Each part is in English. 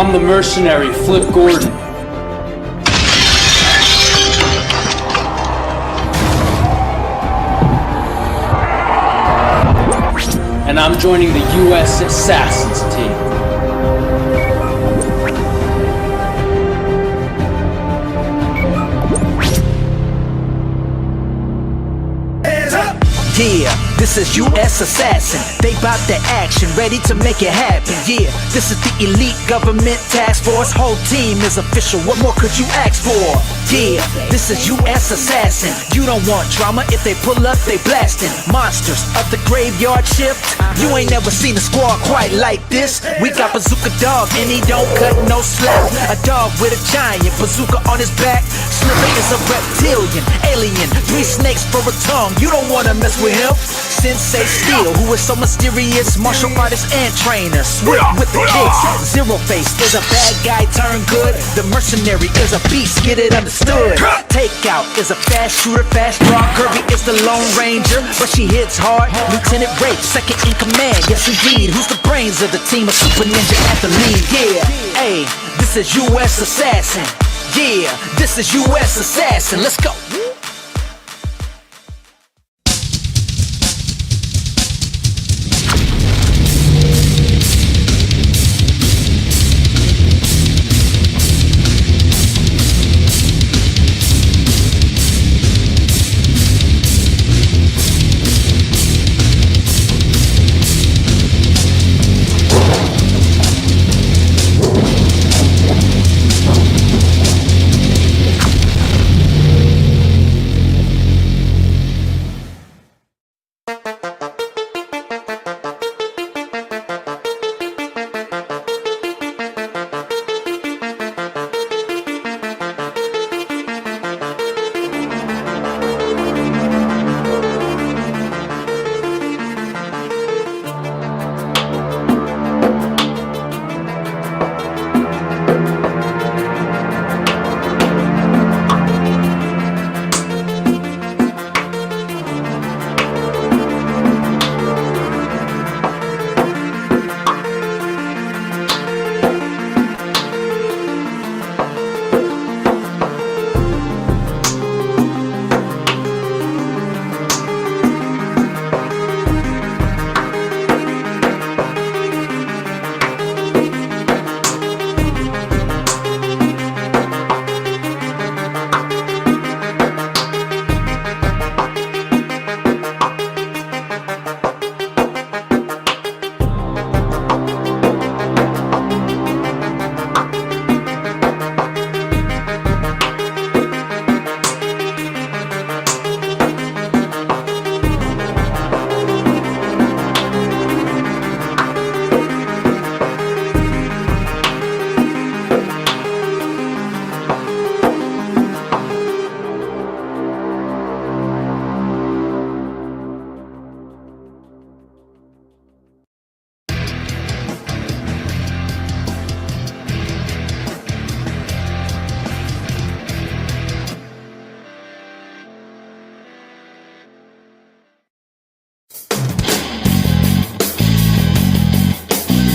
I'm the mercenary, Flip Gordon. And I'm joining the U.S. Assassins team. Yeah, this is U.S. Assassin. They bout the action, ready to make it happen. Yeah, this is the elite government task force. Whole team is official, what more could you ask for? Yeah, this is U.S. Assassin. You don't want drama, if they pull up, they blasting. Monsters of the graveyard shift. You ain't never seen a squad quite like this. We got Bazooka Dog, and he don't cut no slack. A dog with a giant bazooka on his back. Sliver is a reptilian, alien, 3 snakes for a tongue. You don't wanna mess with him. Sensei Steel, who is so mysterious, martial artist and trainer, swift with the kicks. Zero Face is a bad guy turned good. The mercenary is a beast, get it understood. Takeout is a fast shooter, fast draw. Kirby is the Lone Ranger, but she hits hard. Lieutenant Rafe, second in command, yes indeed. Who's the brains of the team? A super ninja at the lead. Yeah, hey, this is U.S. Assassin. Yeah, this is U.S. Assassin. Let's go.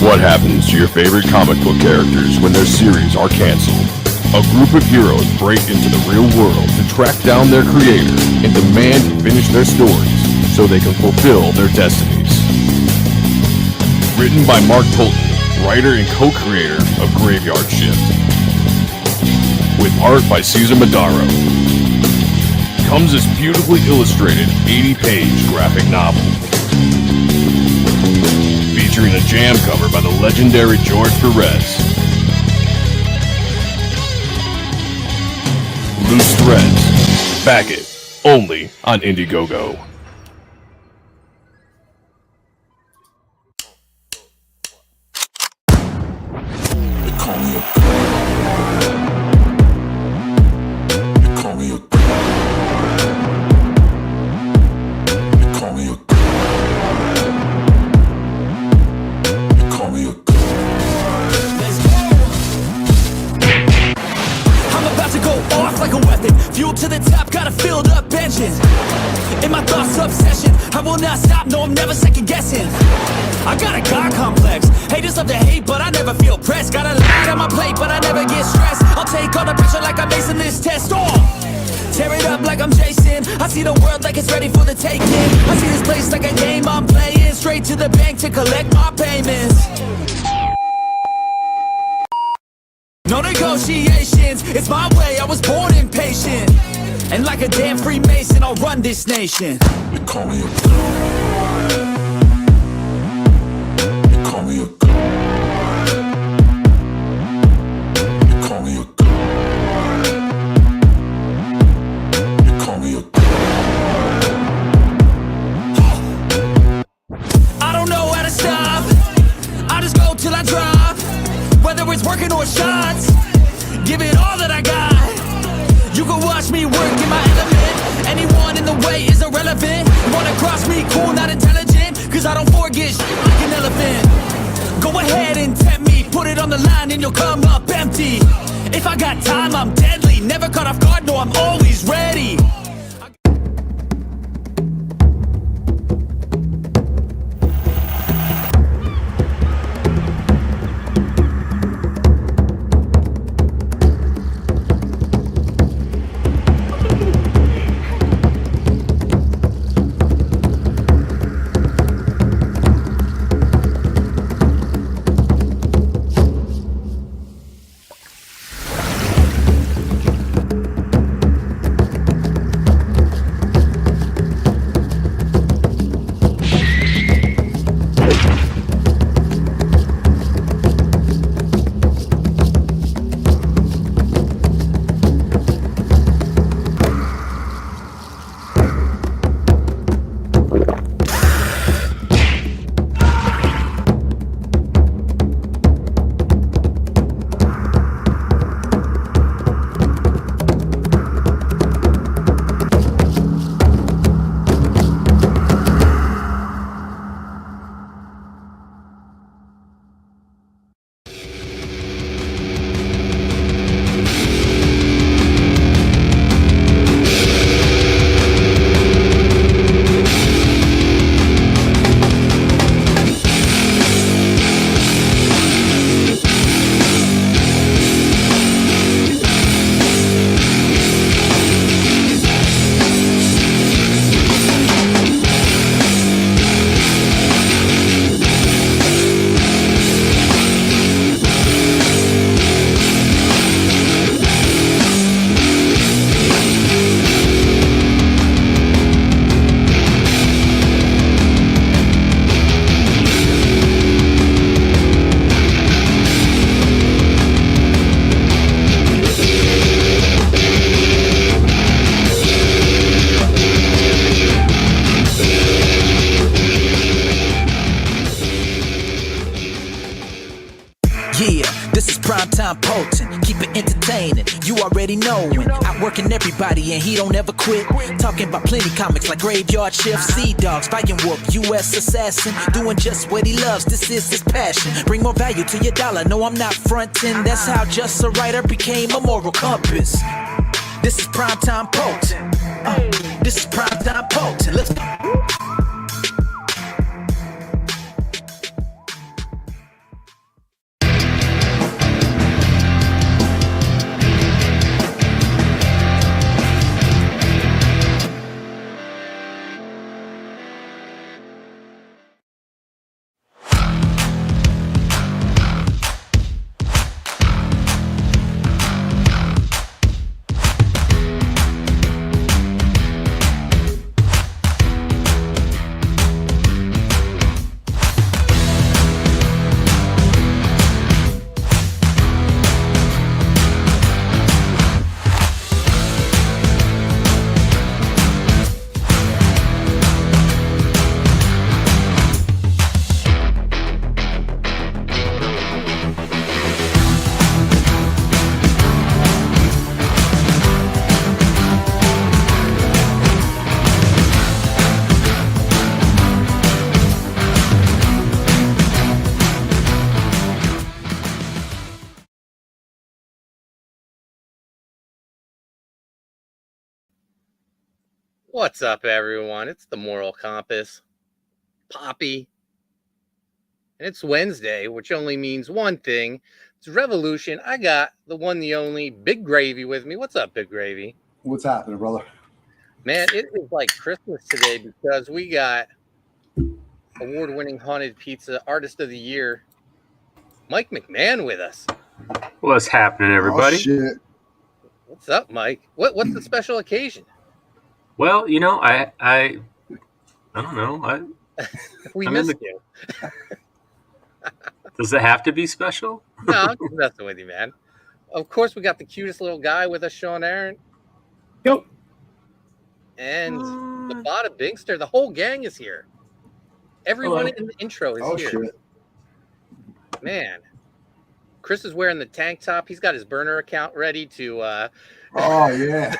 What happens to your favorite comic book characters when their series are canceled? A group of heroes break into the real world to track down their creator and demand to finish their stories so they can fulfill their destinies. Written by Mark Tolton, writer and co-creator of Graveyard Shift. With art by Cesar Madaro. Comes this beautifully illustrated 80-page graphic novel. Featuring a jam cover by the legendary George Perez. Loose Threads. Back it. Only on Indiegogo. Fuel to the top, got a filled up engine. In my thoughts, obsession, I will not stop, no, I'm never second guessing. I got a God complex, haters love to hate, but I never feel pressed. Got a lot on my plate, but I never get stressed. I'll take all the pressure like I'm acing this test. Tear it up like I'm Jason. I see the world like it's ready for the taking. I see this place like a game I'm playing. Straight to the bank to collect my payments. No negotiations, it's my way, I was born impatient. And like a damn Freemason, I'll run this nation. They call me a god. They call me a god. They call me a god. They call me a god. I don't know how to stop, I just go till I drop. Whether it's working or shots, give it all that I got. You can watch me work in my element. Anyone in the way is irrelevant. You wanna cross me, cool, not intelligent. Cause I don't forget shit like an elephant. Go ahead and tempt me, put it on the line and you'll come up empty. If I got time, I'm deadly. Never caught off guard, no, I'm always ready. Primetime potent, keep it entertaining. You already knowin', outworking everybody and he don't ever quit. Talking about plenty comics like Graveyard Shift, Sea Dogs, Fighting Wolf, U.S. Assassin, doing just what he loves. This is his passion. Bring more value to your dollar. No, I'm not frontin'. That's how just a writer became a moral compass. This is Primetime potent. This is Primetime potent. Let's go. What's up, everyone? It's the Moral Compass, Poppy, and it's Wednesday, which only means one thing. It's Revolution. I got the one, the only, Big Gravy with me. What's up, Big Gravy? What's happening, brother? Man, it is like Christmas today because we got award-winning haunted pizza artist of the year, Mike McMahon, with us. What's happening, everybody? Oh, shit. What's up, Mike? What's the special occasion? Well, I don't know. We I'm in missed the- you. Does it have to be special? No, I'm just messing with you, man. Of course, we got the cutest little guy with us, Sean Aaron. Yo. And the Bada Bingster. The whole gang is here. Everyone in the intro is Oh, here. shit. Man. Chris is wearing the tank top. He's got his burner account ready to Oh, yeah.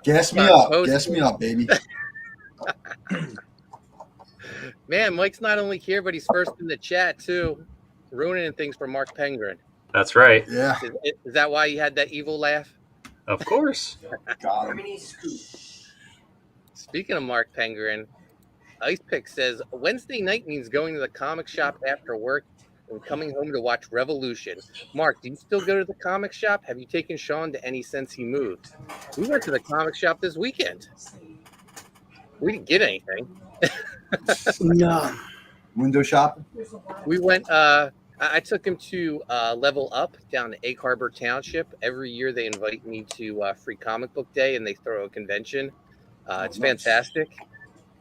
Gas me up. Gas me up, baby. Man, Mike's not only here, but he's first in the chat too. Ruining things for Mark Pengrin. That's right. Yeah. Is that why you had that evil laugh? Of course. Got him. Speaking of Mark Pengrin, Ice Pick says Wednesday night means going to the comic shop after work and coming home to watch Revolution. Mark, do you still go to the comic shop? Have you taken Sean to any since he moved? We went to the comic shop this weekend. We didn't get anything. No. Window shopping? We went, I took him to Level Up down to Egg Harbor Township. Every year they invite me to Free Comic Book Day and they throw a convention. It's nice. fantastic.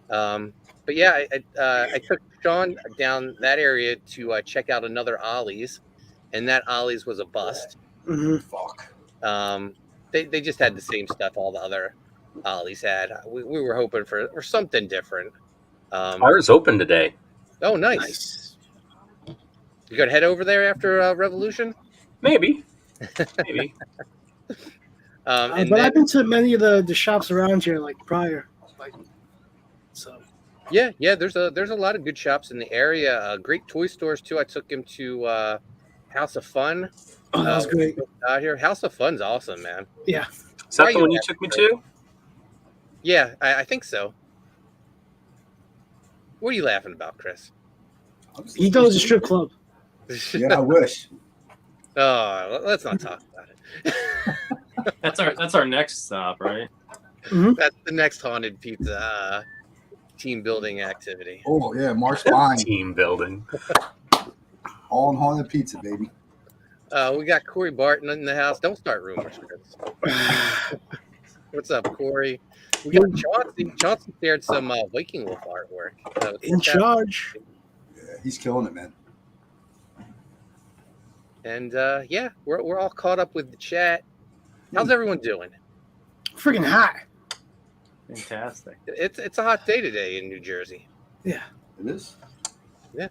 But yeah, I took Sean down that area to check out another Ollie's, and that Ollie's was a bust. Mm-hmm. Fuck. They just had the same stuff all the other Ollie's had. We were hoping for something different. Ours open today. Oh, nice. You got to head over there after Revolution? Maybe. Maybe. And But then, I've been to many of the shops around here, like prior. So yeah, there's a lot of good shops in the area. Great toy stores too. I took him to House of Fun. that was great. Out here, House of Fun's awesome, man. Yeah. Is that Why the you one you laughing, took me Chris? to? Yeah, I think so. What are you laughing about, Chris? He goes to strip club. Yeah, I wish. Oh, let's not talk about it. That's our next stop, right? That's the next haunted pizza team building activity. Oh, yeah. Mark's buying. Team building. All in haunted pizza, baby. We got Corey Barton in the house. Don't start rumors, Chris. What's up, Corey? We got Chauncey. Chauncey shared some Viking Wolf artwork. In charge. Yeah, he's killing it, man. And yeah, we're all caught up with the chat. How's everyone doing? Freaking hot. Fantastic. It's a hot day today in New Jersey. Yeah. It is? Yeah.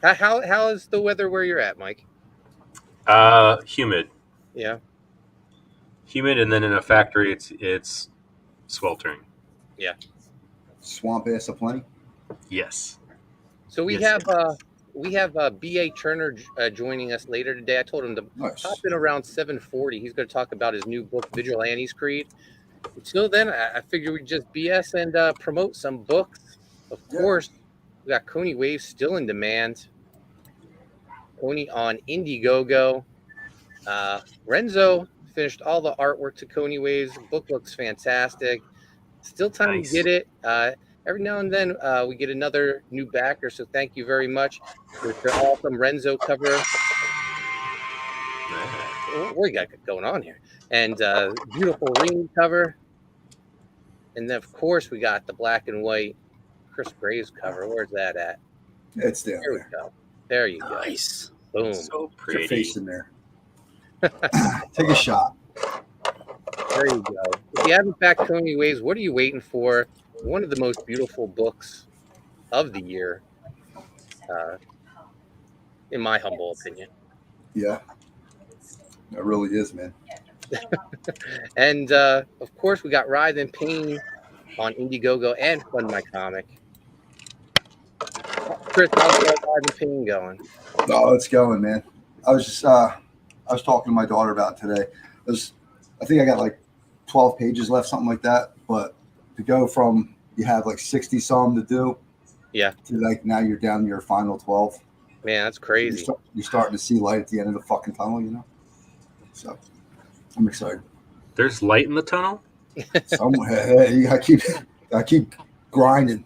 How is the weather where you're at, Mike? Humid. Yeah. Humid, and then in a factory, it's sweltering. Yeah. Swamp ass aplenty? Yes. So we Yes. have B.A. Turner joining us later today. I told him to Nice. pop in around 7:40. He's going to talk about his new book, Vigilantes Creed. Until then, I figured we'd just BS and promote some books. Of Yeah. course, we got Coney Wave still in demand. Coney on Indiegogo. Renzo finished all the artwork to Coney Waves. The book looks fantastic. Still time Nice. to get it. Every now and then we get another new backer, so thank you very much. With the awesome Renzo cover. What do we got going on here? And beautiful ring cover. And then, of course, we got the black and white Chris Graves cover. Where's that at? It's down There we there. go. There you go. Nice. Boom. So Put your pretty. face in there. Take a shot. There you go. If you haven't backed Coney Waves, what are you waiting for? One of the most beautiful books of the year, in my humble opinion. Yeah. It really is, man. And, of course, we got Ride and Pain on Indiegogo and Fund My Comic. Chris, how's that Ride and Pain going? Oh, it's going, man. I was just I was talking to my daughter about it today. I think I got like 12 pages left, something like that. But to go from you have like 60 some to do, Yeah. to like now you're down to your final 12. Man, that's crazy. You're starting to see light at the end of the fucking tunnel, you know. So I'm excited. There's light in the tunnel. Somewhere you gotta keep grinding.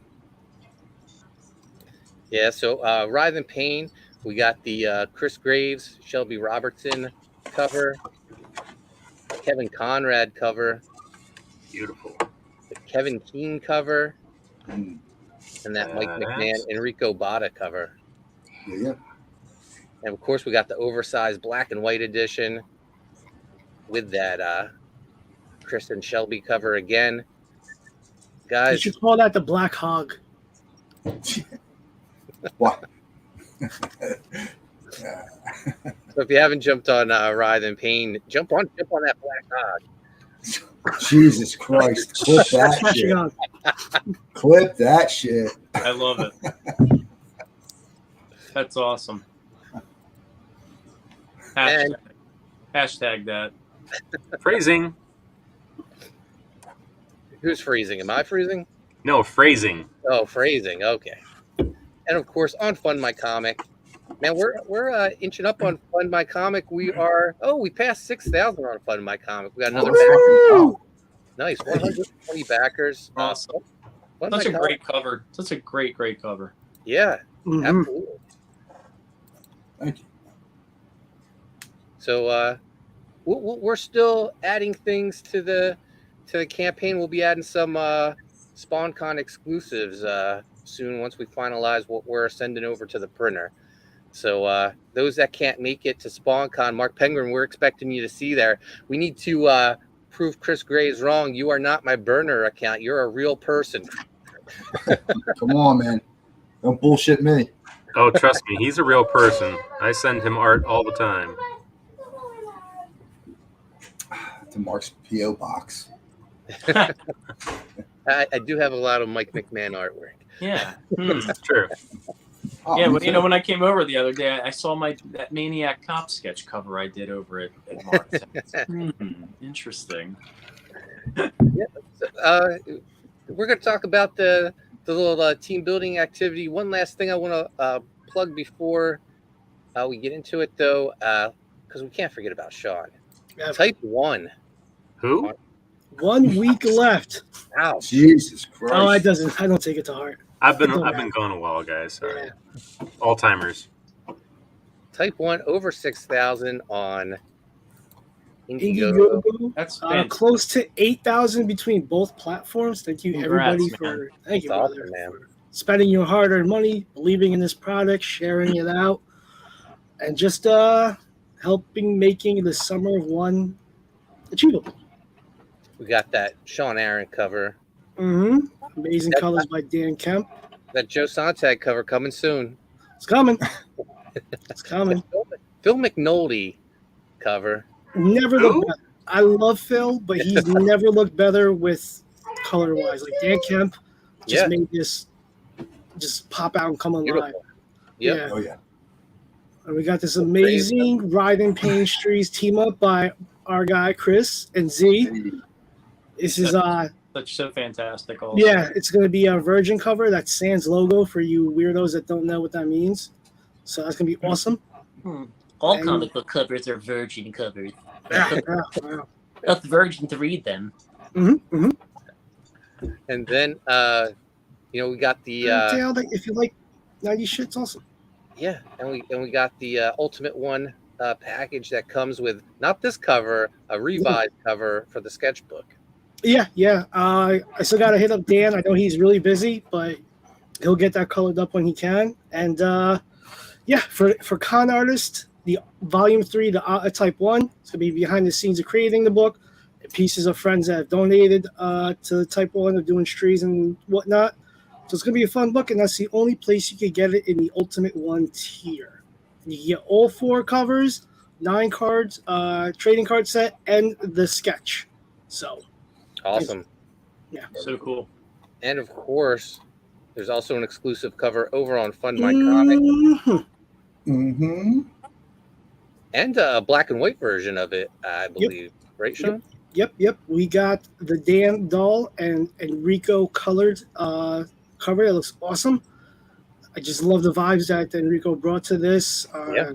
Yeah, so Writhe in Pain, we got the Chris Graves, Shelby Robertson cover, Kevin Conrad cover, Beautiful. the Kevin Keane cover, Mm. and that Mike McMahon, Enrico Botta cover. Yeah. And of course, we got the oversized black and white edition with that Chris and Shelby cover again. You Guys, should call that the Black Hog. What? so if you haven't jumped on Writhe in Pain, jump on that Black Hog. Jesus Christ. Clip that Smashing shit. on. Clip that shit. I love it. That's awesome. Hashtag that. Phrasing. Who's freezing? Am I freezing? No, phrasing. Oh, phrasing. Okay. And of course, on Fund My Comic, man, we're inching up on Fund My Comic. We passed 6,000 on Fund My Comic. We got another backer. Nice, 120 backers. Awesome. Fund Such My a Comic. great cover. Such a great cover. Yeah, Mhm. absolutely. Thank you. So we're still adding things to the campaign. We'll be adding some SpawnCon exclusives soon once we finalize what we're sending over to the printer. So those that can't make it to SpawnCon, Mark Penguin, we're expecting you to see there. We need to prove Chris Graves wrong. You are not my burner account. You're a real person. Come on, man. Don't bullshit me. Oh, trust me, he's a real person. I send him art all the time. To Mark's P.O. box. I do have a lot of Mike McMahon artwork. Yeah. That's true. Oh, Yeah, me but too. when I came over the other day, I saw that Maniac Cop sketch cover I did over at Mark's. Interesting. We're going to talk about the little team building activity. One last thing I want to plug before we get into it, though, because we can't forget about Sean. Yeah. Type 1. Who? 1 week left. Ouch. Jesus Christ. Oh, I don't take it to heart. I've been going a while, guys. Sorry. All timers. Type 1 over 6,000 on Indiegogo. Indiegogo. That's Close to 8,000 between both platforms. Thank you, Congrats, everybody, man. thank you, That's brother, awesome, man. for spending your hard-earned money, believing in this product, sharing it out, and just helping making the Summer of One achievable. We got that Sean Aaron cover. Amazing colors by Dan Kemp. That Joe Sontag cover coming soon. It's coming. It's coming. Phil McNulty cover. Never looked better. I love Phil, but he's never looked better with color-wise. Like Dan Kemp just made this just pop out and come alive. Beautiful. Yep. Yeah. Oh, yeah. And we got this amazing Writhe in Pain Streets team up by our guy Chris and Z. This is That's so fantastic. Also. yeah, it's gonna be a Virgin cover. That's Sans logo for you weirdos that don't know what that means. So that's gonna be awesome. All And- comic book covers are Virgin covers. Yeah. That's Virgin to read them. And then, we got the Dale, if you like 90s shit, it's awesome. yeah, and we got the Ultimate One package that comes with not this cover, a revised cover for the sketchbook. Yeah. I still gotta hit up Dan. I know he's really busy, but he'll get that colored up when he can. And for con artists, the volume 3, the type 1, it's gonna be behind the scenes of creating the book, pieces of friends that have donated to the type 1 of doing trees and whatnot. So it's gonna be a fun book, and that's the only place you could get it in the Ultimate One tier. You can get all 4 covers, 9 cards, trading card set, and the sketch. So Awesome. yeah. So cool. And of course, there's also an exclusive cover over on Fund My Comic Mm-hmm. and a black and white version of it, I believe. Right, Sean? Yep. We got the Dan Dahl and Enrico colored cover. It looks awesome. I just love the vibes that Enrico brought to this. Yeah.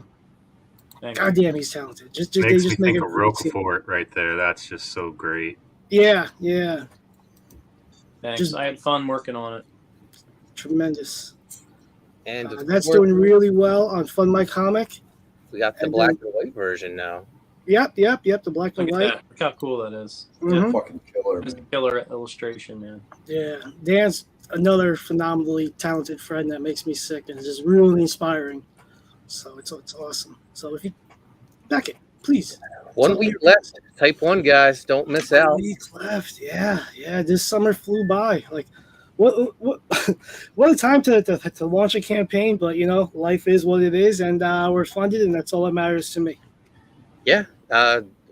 God damn, he's talented. They Makes me just make think it of great team. Roquefort right there. That's just so great. Yeah. Thanks. Just- I had fun working on it. Tremendous. And That's doing really well on Fun My Comic. we got the and black then- and white version now. Yep. The black and Look at white. that. Look how cool that is. Mhm. Fucking killer, It's a man. killer illustration, man. Yeah. Dan's another phenomenally talented friend that makes me sick and is just really inspiring. So it's awesome. So if you back it, please. 1 week left. Type 1 guys, don't miss out. 1 week left. Yeah. This summer flew by. Like, what what a time to launch a campaign. But life is what it is, and we're funded, and that's all that matters to me. Yeah.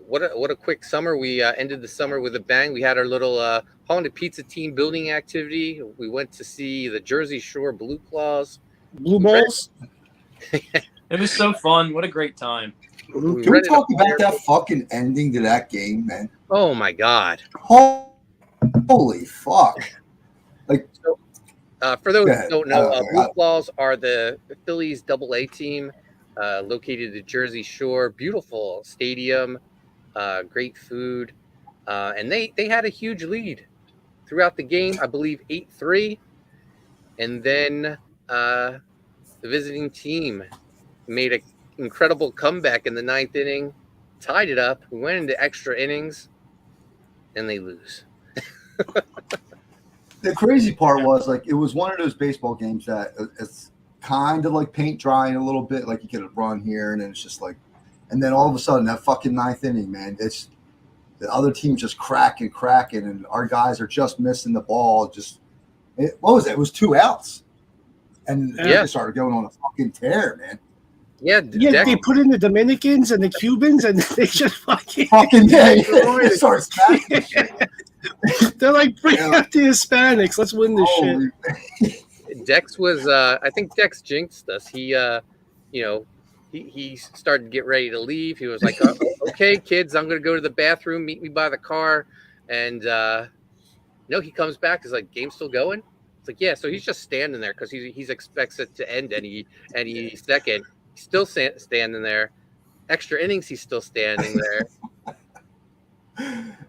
What a quick summer. We ended the summer with a bang. We had our little Haunted Pizza team building activity. We went to see the Jersey Shore Blue Claws. Blue balls. It was so fun. What a great time. We Can we rented talk a about fire that pit. fucking ending to that game, man? Oh my God. Holy fuck. For those Yeah, who don't know, okay, Blue Claws are the Phillies AA team located at Jersey Shore. Beautiful stadium, great food. And they had a huge lead throughout the game, I believe 8-3. And then the visiting team made an incredible comeback in the 9th inning, tied it up. We went into extra innings, and they lose. The crazy part was, like, it was one of those baseball games that it's kind of like paint drying a little bit, like you could run here, and then it's just like, and then all of a sudden that fucking 9th inning, man, it's the other team's just cracking, and our guys are just missing the ball. What was it? It was 2 outs, and they started going on a fucking tear, man. Yeah, They put in the Dominicans and the Cubans, and they just fucking They start smacking shit. They're like, bring out the Hispanics. Let's win this shit. Dex was, I think Dex jinxed us. He started to get ready to leave. He was like, okay, kids, I'm going to go to the bathroom. Meet me by the car. And, he comes back. He's like, game still going? It's like, yeah. So he's just standing there because he expects it to end any second. He's still standing there. Extra innings, he's still standing there.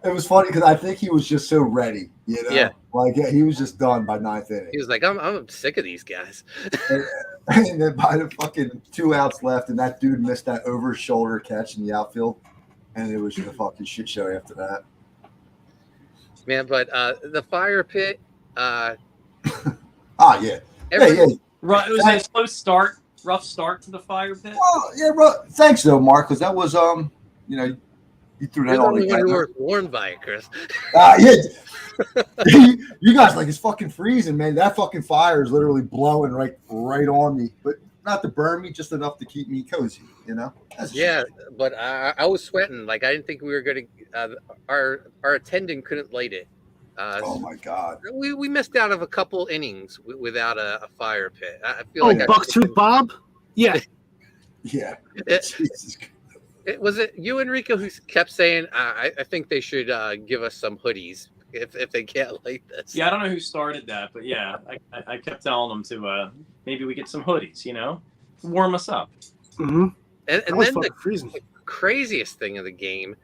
It was funny because I think he was just so ready, Yeah. Like he was just done by 9th inning. He was like, I'm sick of these guys. And then by the fucking 2 outs left, and that dude missed that over his shoulder catch in the outfield, and it was just a fucking shit show after that. Man, but the fire pit. Yeah. Every- It was a slow start, rough start to the fire pit. Well, yeah, bro. Thanks though, Mark, because that was you threw that You're the on only one who together. was warned by it, Chris. Yeah. You guys like it's fucking freezing, man. That fucking fire is literally blowing right on me, but not to burn me, just enough to keep me cozy. That's Yeah, but I was sweating. Like I didn't think we were going to. Our attendant couldn't light it. Oh my god. We missed out of a couple innings without a fire pit. I feel like Bucktooth Bob? Yeah. Yeah. Jesus. Was it you, Enrico, who kept saying, I think they should give us some hoodies if they can't light this. Yeah, I don't know who started that, but yeah, I kept telling them to maybe we get some hoodies, warm us up. Mm-hmm. And That was then fucking freezing. the craziest thing of the game,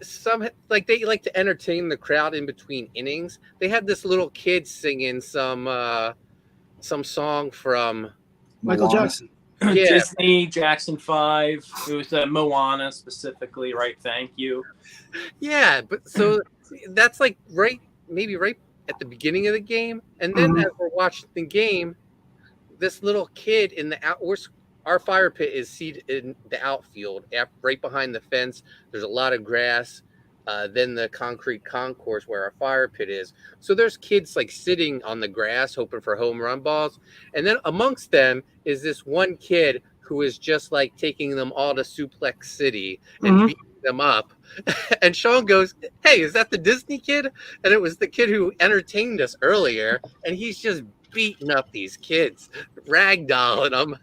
some like they like to entertain the crowd in between innings. They had this little kid singing some song from Michael Moana. Jackson. Yeah. Disney, Jackson 5. It was Moana specifically, right? Thank you. Yeah, but so that's like maybe right at the beginning of the game, and then as we're watching the game, this little kid in the our fire pit is seated in the outfield, right behind the fence. There's a lot of grass. Then the concrete concourse where our fire pit is. So there's kids like sitting on the grass hoping for home run balls, and then amongst them is this one kid who is just like taking them all to Suplex City and beating them up. And Sean goes, "Hey, is that the Disney kid?" And it was the kid who entertained us earlier, and he's just beating up these kids, ragdolling them.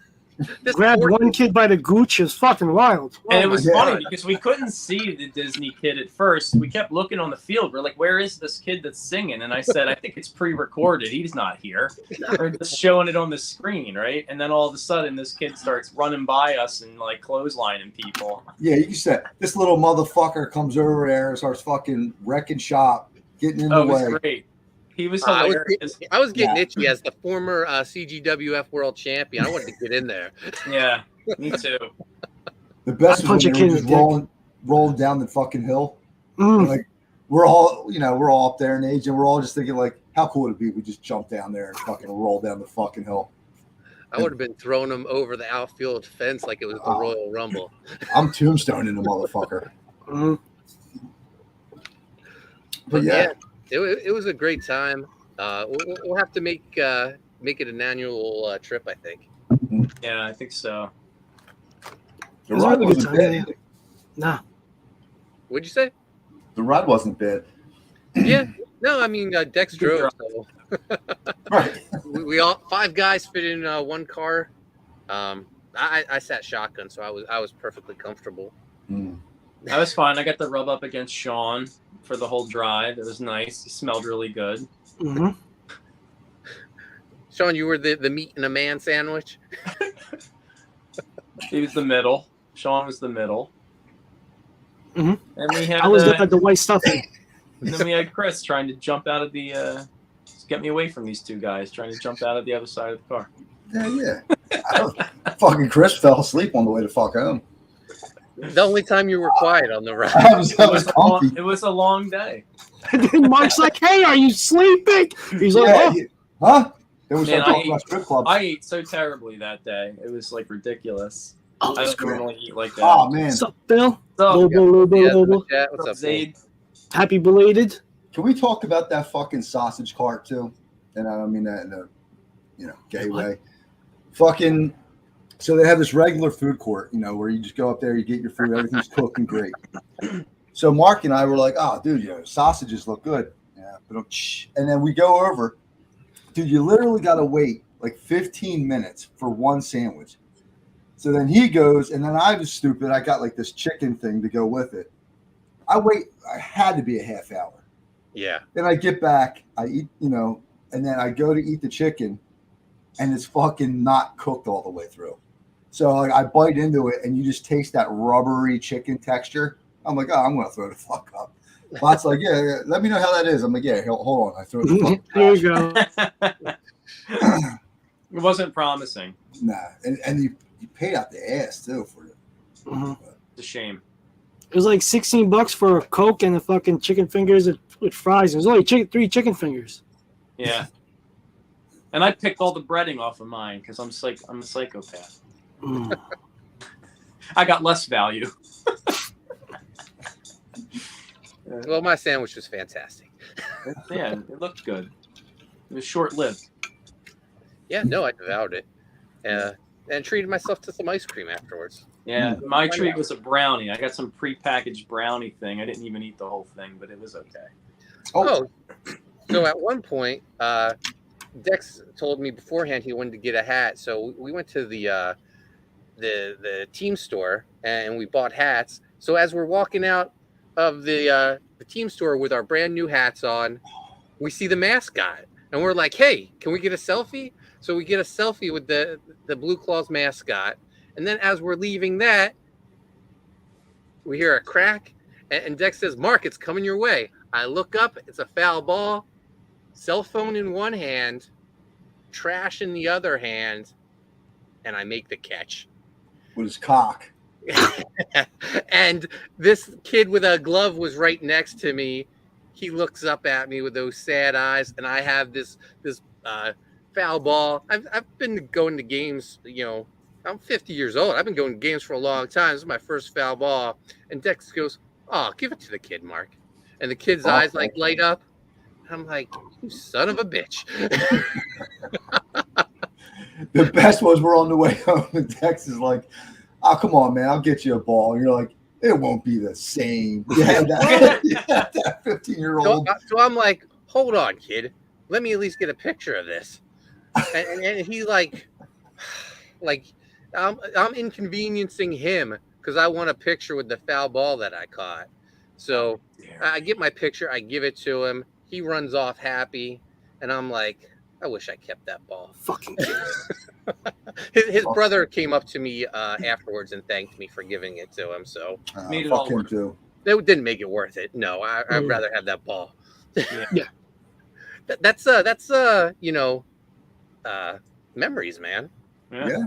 This grabbed poor one kid by the gooch. It was fucking wild. And it was God. funny because we couldn't see the Disney kid at first. We kept looking on the field. We're like, where is this kid that's singing? And I said, I think it's pre-recorded. He's not here. We're just showing it on the screen, right? And then all of a sudden, this kid starts running by us and like clotheslining people. Yeah, you said this little motherfucker comes over there and starts fucking wrecking shop, getting in the Oh, it way. was great. He was I hilarious. was getting itchy as the former CGWF world champion. I wanted to get in there. Yeah, me too. The best I punch was a when kid they in were the just rolling down the fucking hill. Mm. Like we're all up there in age, and we're all just thinking like, how cool would it be if we just jump down there and fucking roll down the fucking hill? I would have been throwing him over the outfield fence like it was the Royal Rumble. I'm tombstoning the motherfucker. Mm. But yeah, it was a great time. We'll have to make it an annual trip, I think. Yeah, I think so. the It was a ride really good wasn't time. bad. Yeah. Nah. What'd you say? The ride wasn't bad. Yeah. No, I mean Dex drove. So Right. we all 5 guys fit in one car. I sat shotgun, so I was perfectly comfortable. Mm. That was fun. I got to rub up against Sean for the whole drive. It was nice. He smelled really good. Mm-hmm. Sean, you were the meat and a man sandwich. He was the middle. Sean was the middle. Mhm. And we had I was the white stuffing. and then we had Chris trying to jump out of the just get me away from these 2 guys trying to jump out of the other side of the car. Yeah. Fucking Chris fell asleep on the way to fuck home. The only time you were quiet on the ride. I was comfy. It was a long day. And then Mark's like, "Hey, are you sleeping?" He's like, Yeah, "Oh." huh? Then we Man, started talking about strip clubs. I ate so terribly that day. It was like ridiculous. Oh, I that's don't great. normally eat like that. Oh man, What's up, Bill? So, Lobo, Lobo, Yeah, Lobo. what's up, Zaid? Happy belated. can we talk about that fucking sausage cart too? And I don't mean that in a gay What? way. Fucking. So they have this regular food court, where you just go up there, you get your food, everything's cooked and great. So Mark and I were like, "Oh, dude, sausages look good." Yeah, but and then we go over, dude. You literally got to wait like 15 minutes for one sandwich. So then he goes, and then I was stupid. I got like this chicken thing to go with it. I had to be a half hour. Yeah. Then I get back, I eat, and then I go to eat the chicken, and it's fucking not cooked all the way through. So like I bite into it, and you just taste that rubbery chicken texture. I'm like, oh, I'm gonna throw the fuck up. Bot's like, yeah, let me know how that is. I'm like, yeah, hold on. I throw the fuck There you go. It wasn't promising. Nah, and you paid out the ass too for it. Mhm. It's a shame. It was like $16 for a Coke and the fucking chicken fingers with fries. It was only 3 chicken fingers. Yeah. And I picked all the breading off of mine because I'm a psychopath. Mm. I got less value. Well, my sandwich was fantastic. Yeah, it looked good. It was short-lived. Yeah, no, I devoured it. And treated myself to some ice cream afterwards. Yeah, my treat was a brownie. I got some prepackaged brownie thing. I didn't even eat the whole thing, but it was okay. Oh, so at one point, Dex told me beforehand he wanted to get a hat. So we went to the team store and we bought hats. So as we're walking out of the team store with our brand new hats on, we see the mascot and we're like, "Hey, can we get a selfie?" So we get a selfie with the Blue Claws mascot. And then as we're leaving that, we hear a crack and Dex says, "Mark, it's coming your way." I look up, it's a foul ball, cell phone in one hand, trash in the other hand, and I make the catch. With his cock. And this kid with a glove was right next to me. He looks up at me with those sad eyes, and I have this foul ball. I've been going to games, I'm 50 years old. I've been going to games for a long time. This is my first foul ball. And Dex goes, "Oh, give it to the kid, Mark." And the kid's eyes like light up. I'm like, "You son of a bitch." The best was we're on the way home and Dex is like, "Oh, come on, man, I'll get you a ball." And you're like, "It won't be the same." Yeah, that 15-year-old. So I'm like, "Hold on, kid. Let me at least get a picture of this." And he like I'm inconveniencing him because I want a picture with the foul ball that I caught. So I get my picture, I give it to him. He runs off happy, and I'm like, I wish I kept that ball. Fucking kid. His brother came up to me afterwards and thanked me for giving it to him. So Made it fuck all him worth it. too. it didn't make it worth it. No, I'd rather have that ball. Yeah. That's memories, man. Yeah.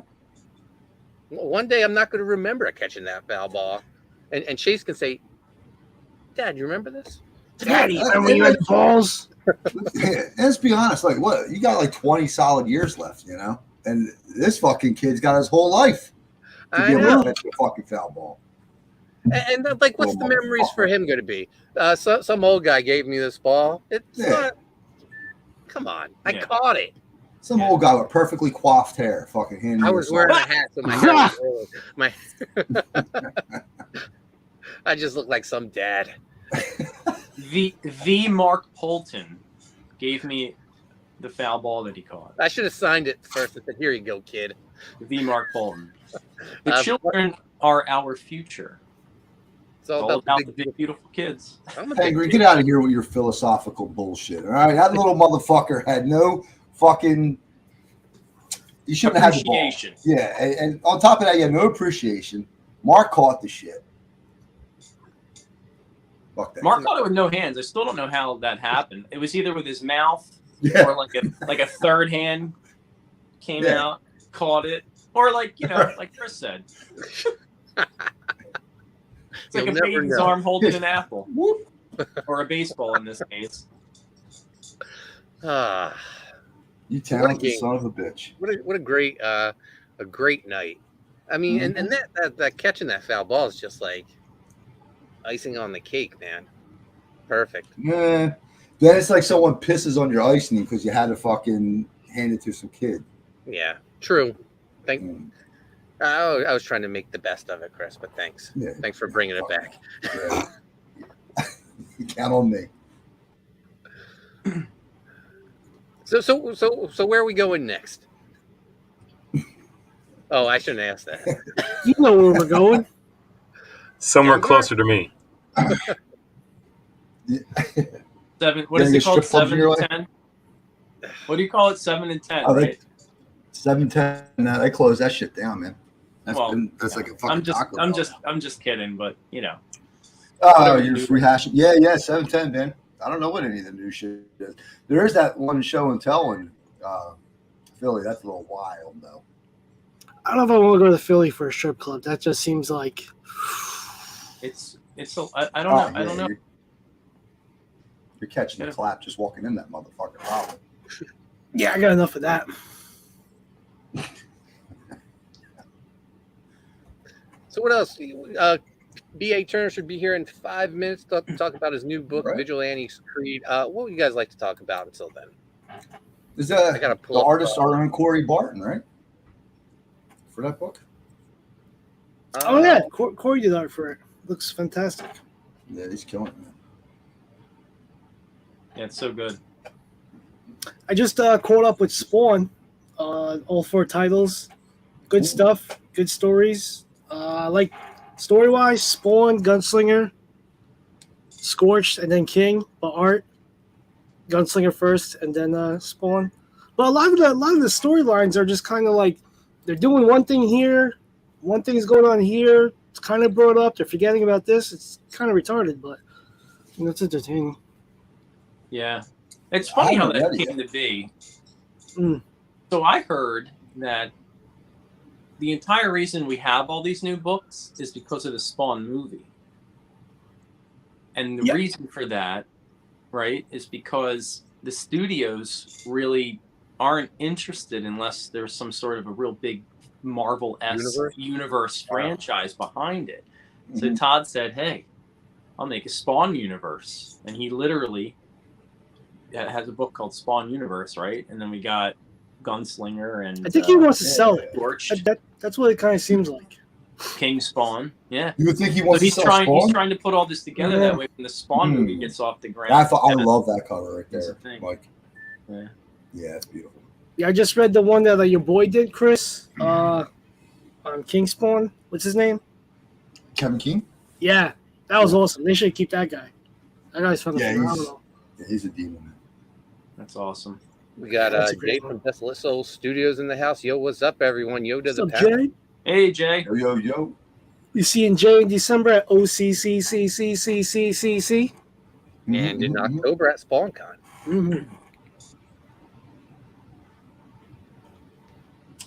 One day I'm not going to remember catching that foul ball, and Chase can say, "Dad, you remember this?" Daddy, remember when you had the balls? And let's be honest, like what you got like 20 solid years left, you know, and this fucking kid's got his whole life to I be able know. to catch a fucking foul ball. And like, what's the memories for him going to be? Some old guy gave me this ball. It's not. Come on, I caught it. Some old guy with perfectly coiffed hair, fucking handing. I was wearing a hat, so my hair was old. I just look like some dad. The Mark Polton gave me the foul ball that he caught. I should have signed it first and said, "Here you go, kid." The Mark Polton. The children are our future. It's all about the big, beautiful kids. Penguin, get out of here with your philosophical bullshit. All right, that little motherfucker had no fucking. You shouldn't have had the ball. Appreciation. Yeah, and on top of that, you had no appreciation. Mark caught the shit. Fuck that. Mark caught it with no hands. I still don't know how that happened. It was either with his mouth or like a third hand came out, caught it, or like Chris said. It's like a baby's arm holding an apple, or a baseball in this case. You talented son of a bitch. What a great night. I mean, and that catching that foul ball is just like icing on the cake, man. Perfect. Yeah. Then it's like someone pisses on your icing because you had to fucking hand it to some kid. Yeah, true. I was trying to make the best of it, Chris, but thanks. Yeah. Thanks for bringing it back. Yeah. You count on me. So where are we going next? Oh, I shouldn't ask that. You know where we're going. Somewhere closer to me. What is it called? 7 and 10? What do you call it? 7 and 10, right? 7-10. No, they closed that shit down, man. That's like a fucking taco. I'm just kidding, but you know. Oh, you're just rehashing. Yeah, 7-10, man. I don't know what any of the new shit is. There is that one show and tell in Philly. That's a little wild, though. I don't know if I want to go to Philly for a strip club. That just seems like I don't know. I don't know. You're catching the clap just walking in that motherfucker. Wow. Yeah, I got enough of that. So what else? B.A. Turner should be here in 5 minutes to talk about his new book, Vigilantes Creed. What would you guys like to talk about until then? Is that the artist our own Corey Barton, right? For that book? Oh, yeah. Corey did art for it. Looks fantastic. Yeah, he's killing it, man. Yeah, it's so good. I just caught up with Spawn, all 4 titles. Good stuff, good stories. Like story-wise, Spawn, Gunslinger, Scorched, and then King. But art, Gunslinger first, and then Spawn. But a lot of the storylines are just kind of like they're doing one thing here, one thing's going on here. It's kind of brought up. They're forgetting about this. It's kind of retarded, but it's entertaining. Yeah. It's funny how that came to be. So I heard that the entire reason we have all these new books is because of the Spawn movie. And the reason for that, right, is because the studios really aren't interested unless there's some sort of a real big Marvel-esque universe franchise behind it. So Todd said, hey, I'll make a Spawn universe. And he literally has a book called Spawn Universe, right? And then we got Gunslinger and I think he wants to sell it. Scorched. That's what it kind of seems like. King Spawn, yeah. You would think he wants to sell Spawn? He's trying to put all this together that way when the Spawn movie gets off the ground. I love that cover right there. Like, yeah, it's beautiful. Yeah, I just read the one that your boy did, Chris. on Kingspawn. What's his name? Kevin King. Yeah, that was awesome. They should keep that guy. That guy's fucking phenomenal. He's a demon. That's awesome. We got That's a Jay great from Desolate Soul Studios in the house. Yo, what's up, everyone? Yo to What's the up, panel. Jay? Hey, Jay. Yo. You seeing Jay in December at OCCCCCCCC? And in October at SpawnCon. Mm-hmm.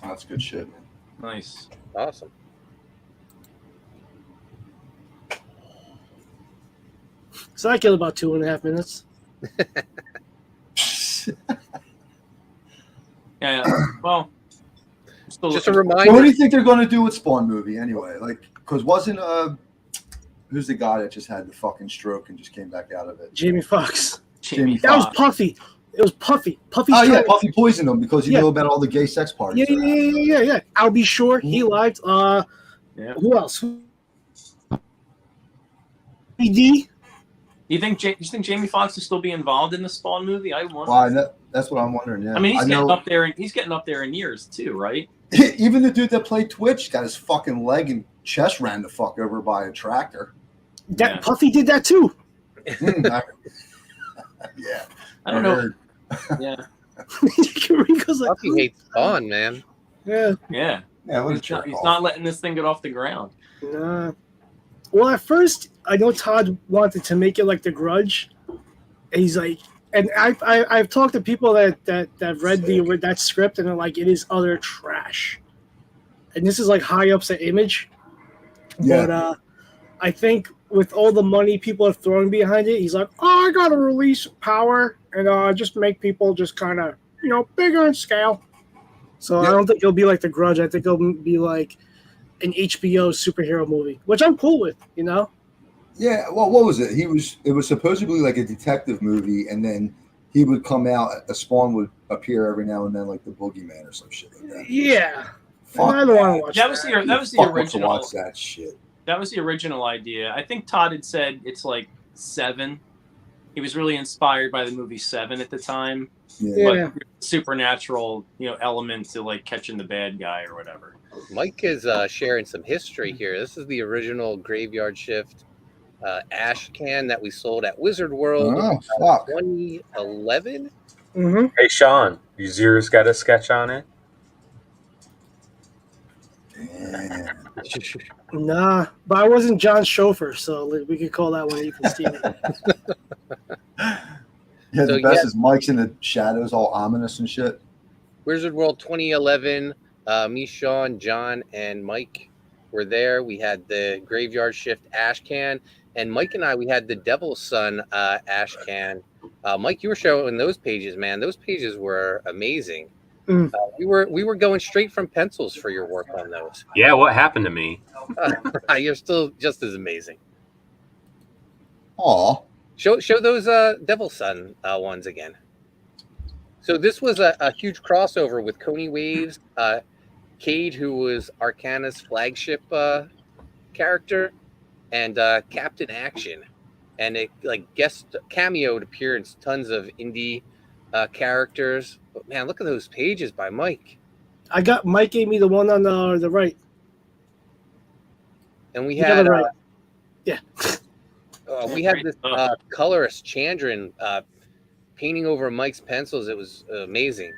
Oh, that's good shit, man. Nice. Awesome. So I killed about 2.5 minutes. Yeah. Well, I'm still Just a looking- reminder. So what do you think they're going to do with Spawn movie anyway? Like, because wasn't who's the guy that just had the fucking stroke and just came back out of it? Jamie Foxx. Jamie That was Foxx. Puffy. It was Puffy. Puffy's Oh yeah, trying- Puffy poisoned him because he Yeah. knew about all the gay sex parties. Yeah. I'll be sure he lied. Yeah. Who else? BD. You think Jamie Foxx will still be involved in the Spawn movie? I wonder. Well, that's what I'm wondering. Yeah, I mean, he's I getting know. up there, and he's getting up there in years too, right? Even the dude that played Twitch got his fucking leg and chest ran the fuck over by a tractor. That Puffy did that too. Yeah. I don't know. heard. Yeah. Rico's like, Puffy hates Spawn, man. yeah. Yeah. Yeah, what a He's jerk he's off. not letting this thing get off the ground. Nah. Well, at first, I know Todd wanted to make it like The Grudge. And he's like, and I've talked to people that read that script, and they're like, it is utter trash. And this is like high ups at Image. Yeah. But I think with all the money people have thrown behind it, he's like, oh, I got to release Power and just make people just kind of, bigger in scale. So I don't think it'll be like The Grudge. I think it'll be like an HBO superhero movie, which I'm cool with, Yeah, well, what was it? It was supposedly like a detective movie, and then he would come out. A Spawn would appear every now and then, like the Boogeyman or some shit like that. Yeah. Fuck I don't want to watch That was the Fuck wants to original. watch that shit. That was the original idea. I think Todd had said it's like 7. He was really inspired by the movie 7 at the time. Yeah. But supernatural, element to like catching the bad guy or whatever. Mike is sharing some history here. This is the original Graveyard Shift ash can that we sold at Wizard World Oh, fuck. 2011. Mm-hmm. Hey, Sean, you Zero's got a sketch on it? Damn. Nah, but I wasn't John's chauffeur, so we could call that one Ethan Stevens. Yeah, So, the best yeah. is Mike's in the shadows, all ominous and shit. Wizard World 2011. Me, Sean, John, and Mike were there. We had the Graveyard Shift ash can, and Mike and I, we had the Devil's Son ash can. Mike, you were showing those pages, man. Those pages were amazing. Mm. We were going straight from pencils for your work on those. Yeah, what happened to me? You're still just as amazing. Aw. Show those Devil's Son ones again. So this was a huge crossover with Coney Waves, Cade, who was Arcana's flagship character, and Captain Action, and it like guest cameoed appearance, tons of indie characters. But man, look at those pages by Mike. Mike gave me the one on the right. And we You got had it right. Yeah. we had this colorist Chandran painting over Mike's pencils. It was amazing.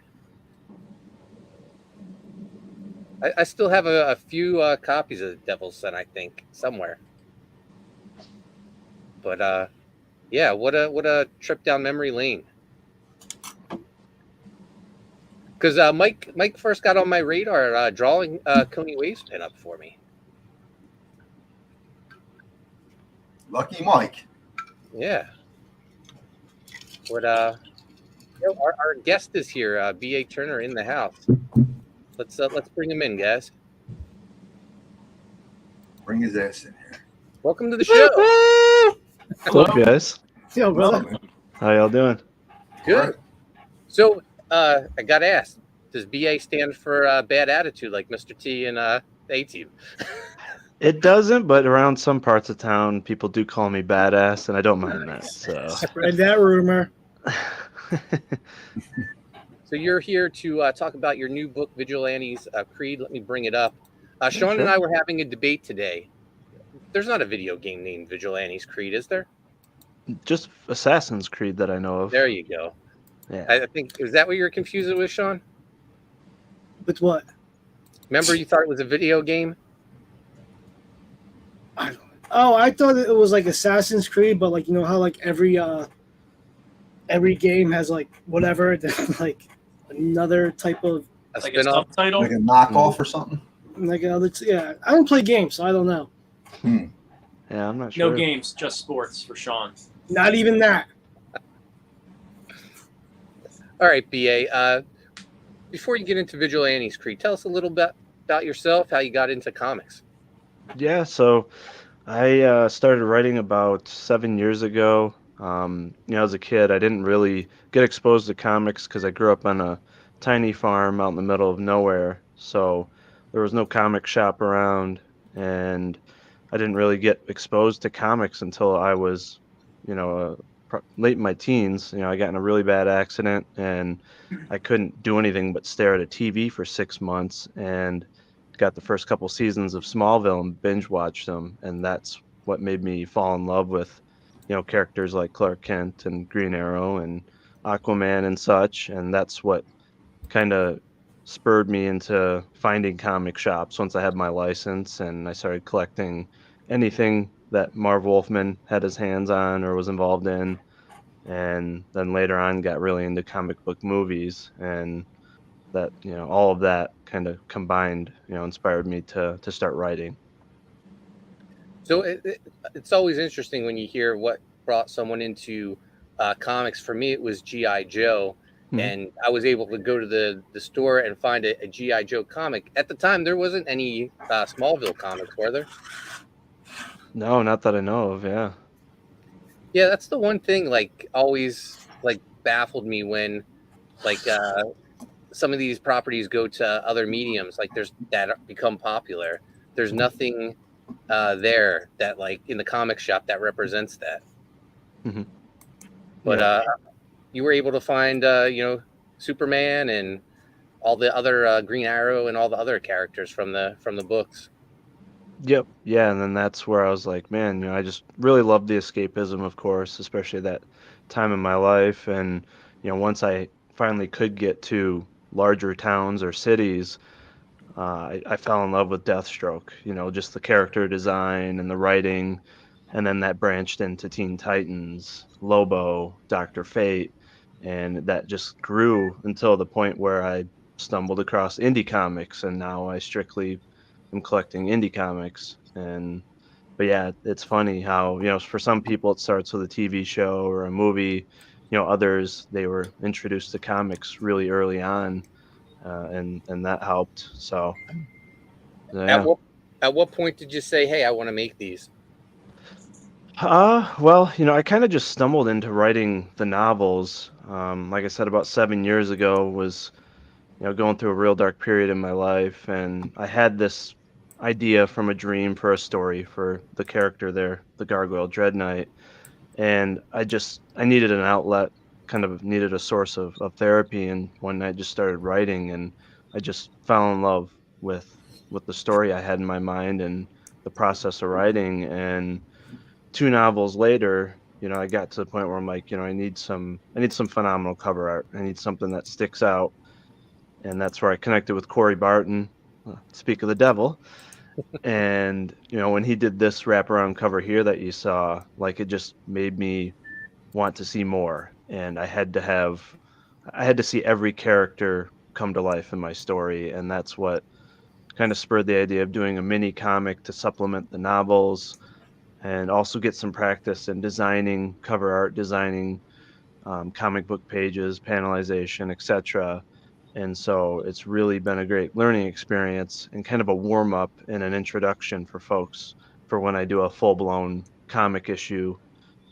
I still have a few copies of Devil's Son, I think, somewhere. But yeah, what a trip down memory lane. Because Mike first got on my radar drawing Coney Waves pinup for me. Lucky Mike. Yeah. But our guest is here, B.A. Turner in the house. Let's bring him in, guys. Bring his ass in here. Welcome to the show. What's up, guys? Yo, brother. How y'all doing? Good. So I got asked, does BA stand for bad attitude like Mr. T and A-Team? It doesn't, but around some parts of town, people do call me badass, and I don't mind that. So, Spread that rumor. So you're here to talk about your new book, Vigilantes Creed. Let me bring it up. Sean sure. and I were having a debate today. There's not a video game named Vigilantes Creed, is there? Just Assassin's Creed that I know of. There you go. Yeah. I think, is that what you're confused with, Sean? With what? Remember you thought it was a video game? Oh, I thought it was like Assassin's Creed, but like you know how like every game has like whatever, like another type of A Like a spin-off? subtitle. Like a knockoff or something. like another. Yeah, I don't play games, so I don't know. Yeah, I'm not sure. No games, just sports for Sean. Not even that. All right, BA. Before you get into Vigilantes Creed, tell us a little bit about yourself, how you got into comics. Yeah, so I started writing about 7 years ago. As a kid, I didn't really get exposed to comics because I grew up on a tiny farm out in the middle of nowhere. So there was no comic shop around, and I didn't really get exposed to comics until I was, late in my teens. I got in a really bad accident, and I couldn't do anything but stare at a TV for 6 months, and got the first couple seasons of Smallville and binge watched them, and that's what made me fall in love with, characters like Clark Kent and Green Arrow and Aquaman and such, and that's what kind of spurred me into finding comic shops once I had my license, and I started collecting anything that Marv Wolfman had his hands on or was involved in, and then later on got really into comic book movies, and that all of that kind of combined inspired me to start writing. So it's always interesting when you hear what brought someone into comics. For me, it was G.I. Joe. Mhm. And I was able to go to the store and find a G.I. Joe comic. At the time, there wasn't any Smallville comics, were there? No, not that I know of. Yeah. Yeah, that's the one thing, like, always, like, baffled me when, like, some of these properties go to other mediums, like, that become popular. There's nothing there that, like, in the comic shop that represents that. Mhm. But Yeah. you were able to find, Superman and all the other Green Arrow and all the other characters from the books. Yep. Yeah, and then that's where I was like, man, I just really loved the escapism, of course, especially that time in my life. And once I finally could get to larger towns or cities, I fell in love with Deathstroke. Just the character design and the writing, and then that branched into Teen Titans, Lobo, Dr. Fate, and that just grew until the point where I stumbled across indie comics, and now I strictly am collecting indie comics. But yeah, it's funny how for some people it starts with a TV show or a movie. Others, they were introduced to comics really early on, and that helped. So yeah. At what point did you say, "Hey, I want to make these"? Well, I kind of just stumbled into writing the novels. Like I said, about 7 years ago, was going through a real dark period in my life, and I had this idea from a dream for a story for the character there, the Gargoyle Dread Knight, and I needed an outlet, kind of needed a source of therapy, and one night just started writing, and I just fell in love with the story I had in my mind and the process of writing. And 2 novels later, I got to the point where I'm like, I need some phenomenal cover art. I need something that sticks out, and that's where I connected with Corey Barton. Speak of the devil. And when he did this wraparound cover here that you saw, like, it just made me want to see more, and I had to see every character come to life in my story, and that's what kind of spurred the idea of doing a mini comic to supplement the novels, and also get some practice in designing cover art, designing comic book pages, panelization, etc. And so it's really been a great learning experience and kind of a warm up and an introduction for folks for when I do a full blown comic issue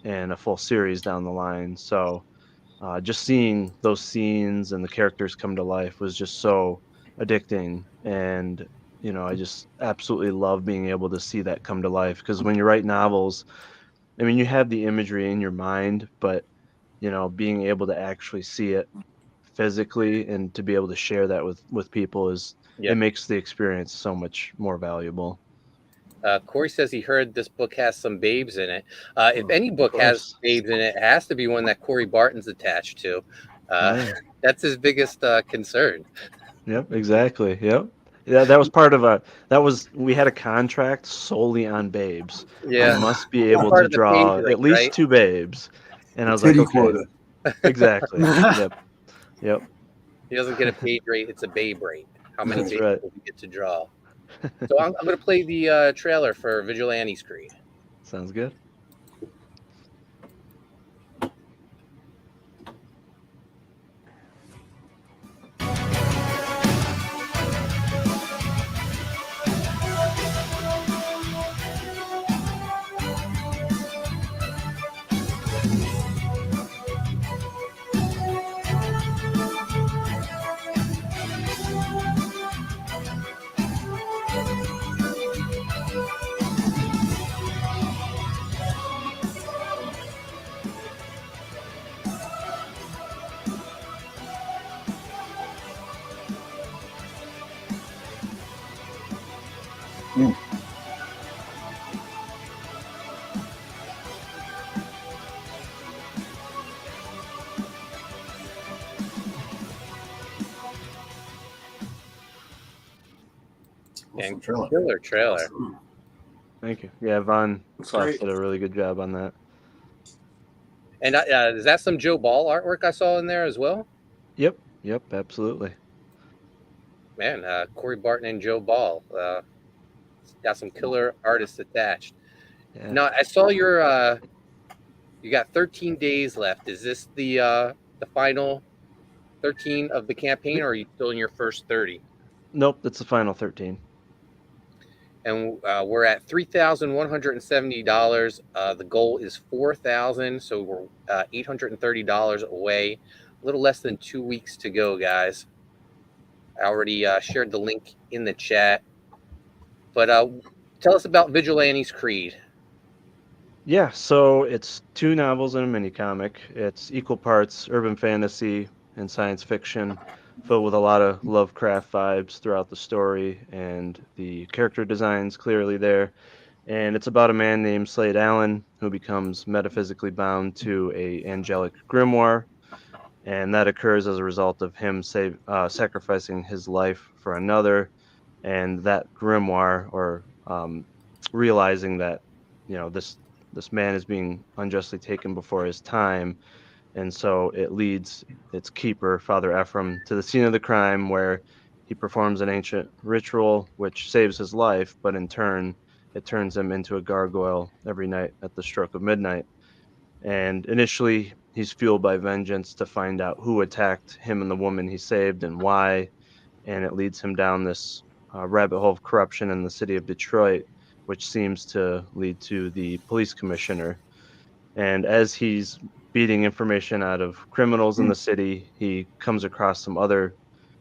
and a full series down the line. So just seeing those scenes and the characters come to life was just so addicting. And, I just absolutely love being able to see that come to life, because when you write novels, I mean, you have the imagery in your mind, but, being able to actually see it physically, and to be able to share that with people Yeah. it makes the experience so much more valuable. Corey says he heard this book has some babes in it. If any Of book has course. babes in it, it has to be one that Corey Barton's attached to. Oh, yeah. That's his biggest concern. Yep, exactly. Yep. Yeah, that was part of we had a contract solely on babes. I Yeah, must be it's able part to of the page draw rate, at least right? 2 babes. And I was like, Titty okay, quota. exactly. Yep. Yep. He doesn't get a page rate; it's a babe rate. How many That's babes right. will we get to draw? So I'm going to play the trailer for Vigilantes Creed. Sounds good. Awesome trailer. Killer trailer. Thank you. Yeah, Von Looks Kloss great. did a really good job on that. And is that some Joe Ball artwork I saw in there as well? Yep. Yep, absolutely. Man, Corey Barton and Joe Ball got some killer artists attached. Yeah. Now I saw your you got 13 days left. Is this the final 13 of the campaign, or are you still in your first 30? Nope, that's the final 13. And we're at $3,170. The goal is $4,000, so we're $830 away. A little less than 2 weeks to go, guys. I already shared the link in the chat. But tell us about Vigilantes Creed. Yeah, so it's 2 novels and a mini comic. It's equal parts urban fantasy and science fiction, filled with a lot of Lovecraft vibes throughout the story, and the character design's clearly there. And it's about a man named Slade Allen who becomes metaphysically bound to a angelic grimoire, and that occurs as a result of him sacrificing his life for another, and that grimoire, or realizing that this man is being unjustly taken before his time, and so it leads its keeper, Father Ephraim, to the scene of the crime where he performs an ancient ritual which saves his life, but in turn it turns him into a gargoyle every night at the stroke of midnight. And initially he's fueled by vengeance to find out who attacked him and the woman he saved and why, and it leads him down this rabbit hole of corruption in the city of Detroit, which seems to lead to the police commissioner. And as he's beating information out of criminals in the city, he comes across some other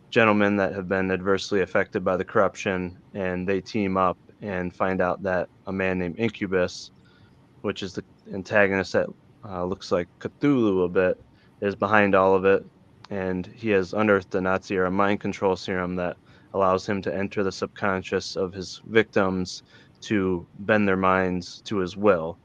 gentlemen that have been adversely affected by the corruption, and they team up and find out that a man named Incubus, which is the antagonist that looks like Cthulhu a bit, is behind all of it. And he has unearthed a Nazi era mind control serum that allows him to enter the subconscious of his victims to bend their minds to his will,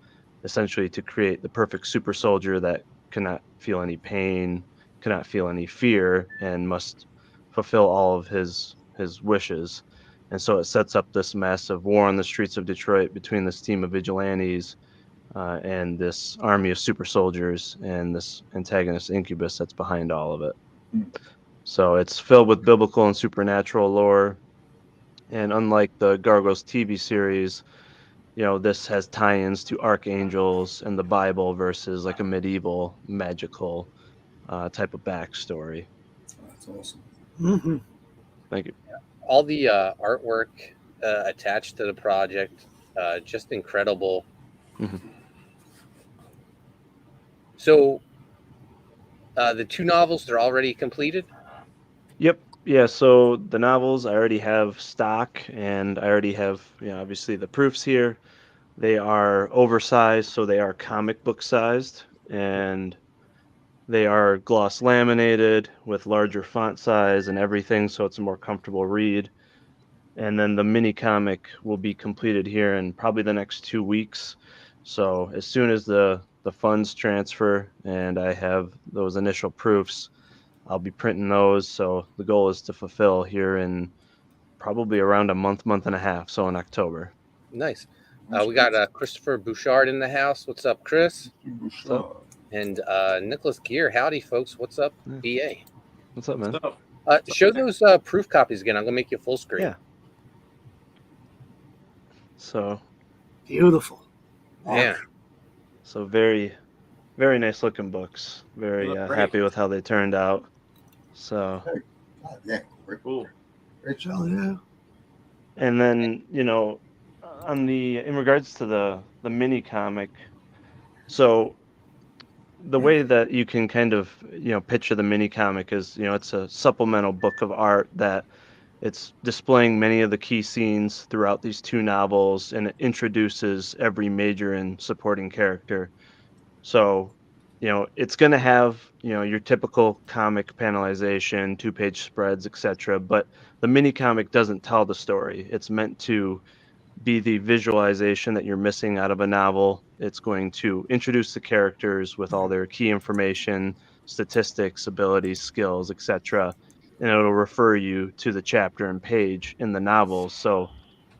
essentially to create the perfect super soldier that cannot feel any pain, cannot feel any fear, and must fulfill all of his wishes. And so it sets up this massive war on the streets of Detroit between this team of vigilantes and this army of super soldiers and this antagonist Incubus that's behind all of it. So it's filled with biblical and supernatural lore. And unlike the Gargoyles TV series, this has tie-ins to archangels and the Bible versus like a medieval magical type of backstory. That's awesome. Mm-hmm. Thank you. All the artwork attached to the project, just incredible. Mm-hmm. So the 2 novels, they're already completed? Yep. Yeah, so the novels I already have stock, and I already have, obviously the proofs here. They are oversized, so they are comic book sized, and They are gloss laminated with larger font size and everything, so it's a more comfortable read. And then the mini comic will be completed here in probably the next 2 weeks. So as soon as the funds transfer and I have those initial proofs, I'll be printing those. So the goal is to fulfill here in probably around a month and a half. So in October. Nice. We got Christopher Bouchard in the house. What's up, Chris? What's up? And Nicholas Gear. Howdy, folks. What's up, BA? What's up, man? Show those proof copies again. I'm gonna make you full screen. Yeah. So Beautiful. Yeah. So very, very nice looking books. Very They look great. happy with how they turned out. So, Yeah, Cool. great job. Yeah. and then in regards to the mini comic, so the way that you can kind of picture the mini comic is it's a supplemental book of art that it's displaying many of the key scenes throughout these two novels, and it introduces every major and supporting character. So, it's going to have, your typical comic panelization, two-page spreads, etc. But the mini comic doesn't tell the story. It's meant to be the visualization that you're missing out of a novel. It's going to introduce the characters with all their key information, statistics, abilities, skills, etc. And it'll refer you to the chapter and page in the novel. So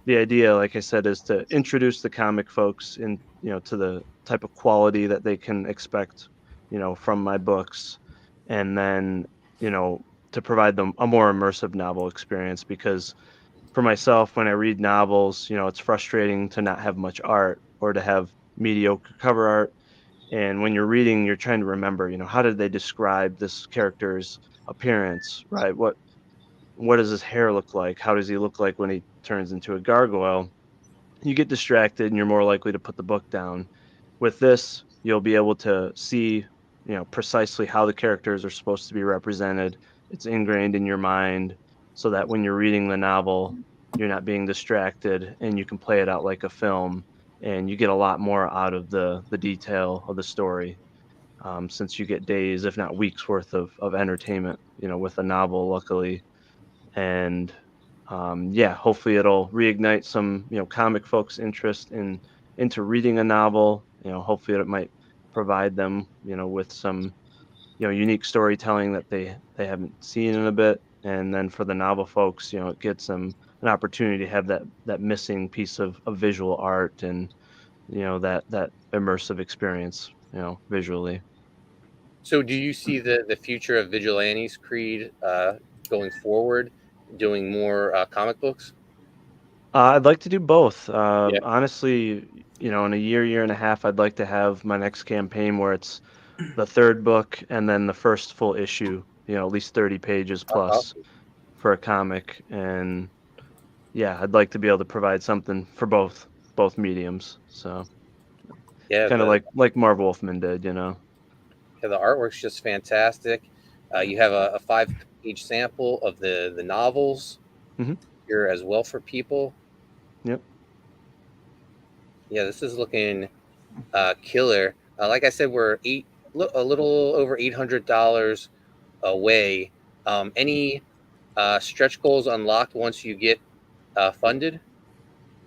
the idea, like I said, is to introduce the comic folks in, to the type of quality that they can expect, from my books, and then, to provide them a more immersive novel experience. Because for myself, when I read novels, it's frustrating to not have much art or to have mediocre cover art. And when you're reading, you're trying to remember, how did they describe this character's appearance, right? What does his hair look like? How does he look like when he turns into a gargoyle? You get distracted and you're more likely to put the book down. With this, you'll be able to see, precisely how the characters are supposed to be represented. It's ingrained in your mind so that when you're reading the novel, you're not being distracted and you can play it out like a film, and you get a lot more out of the detail of the story. Since you get days, if not weeks worth of entertainment, with a novel, luckily. And yeah, hopefully it'll reignite some comic folks' interest into reading a novel. Hopefully it might provide them with some unique storytelling that they haven't seen in a bit. And then for the novel folks, it gets them an opportunity to have that missing piece of visual art, and that immersive experience visually. So, do you see the future of Vigilantes Creed going forward, doing more comic books? I'd like to do both. Yeah. Honestly, in a year and a half, I'd like to have my next campaign where it's the third book and then the first full issue, at least 30 pages plus for a comic. And yeah, I'd like to be able to provide something for both mediums. So Yeah, kind of like Marv Wolfman did, yeah, the artwork's just fantastic. You have a 5-page sample of the novels Mhm. here as well for people. Yep. Yeah, this is looking killer. Like I said, we're a little over $800 away. Any stretch goals unlocked once you get funded?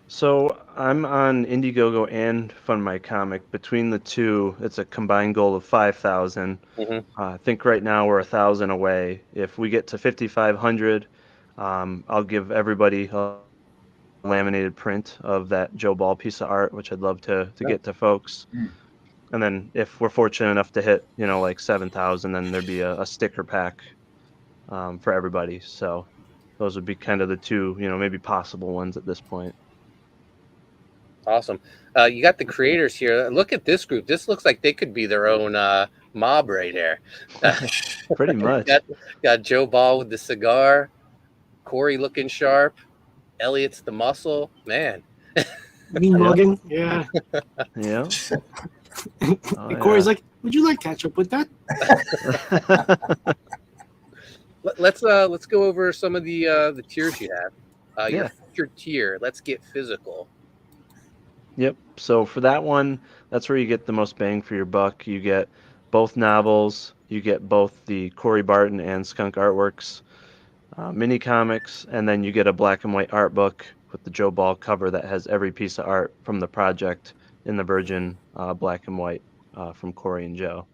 So I'm on Indiegogo and Fund My Comic. Between the two, it's a combined goal of 5,000. Mhm. I think right now we're 1,000 away. If we get to 5,500, I'll give everybody a laminated print of that Joe Ball piece of art, which I'd love to get to folks. And then if we're fortunate enough to hit, like 7,000, then there'd be a sticker pack for everybody. So those would be kind of the two, maybe possible ones at this point. Awesome. You got the creators here. Look at this group. This looks like they could be their own mob right here. Pretty much. Got Joe Ball with the cigar, Corey looking sharp, Elliot's the muscle. Man. Mean mugging. Yeah. Yeah. And Corey's like, would you like ketchup with that? Let's go over some of the tiers you have. Your featured tier. Let's get physical. Yep. So for that one, that's where you get the most bang for your buck. You get both novels. You get both the Corey Barton and Skunk Artworks mini comics, and then you get a black and white art book with the Joe Ball cover that has every piece of art from the project in the Virgin black and white from Corey and Joe.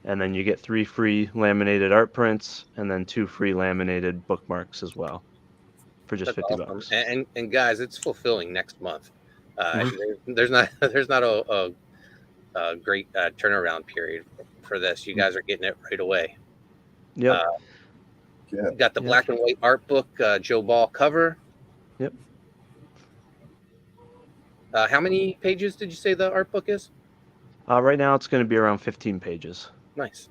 And then you get 3 free laminated art prints, and then 2 free laminated bookmarks as well for just That's $50. awesome. And guys, it's fulfilling next month. Mhm. There's not a great turnaround period for this. You guys are getting it right away. Yep. Yeah. You got the Yep. black and white art book, Joe Ball cover. Yep. How many pages did you say the art book is? Right now it's going to be around 15 pages. Nice.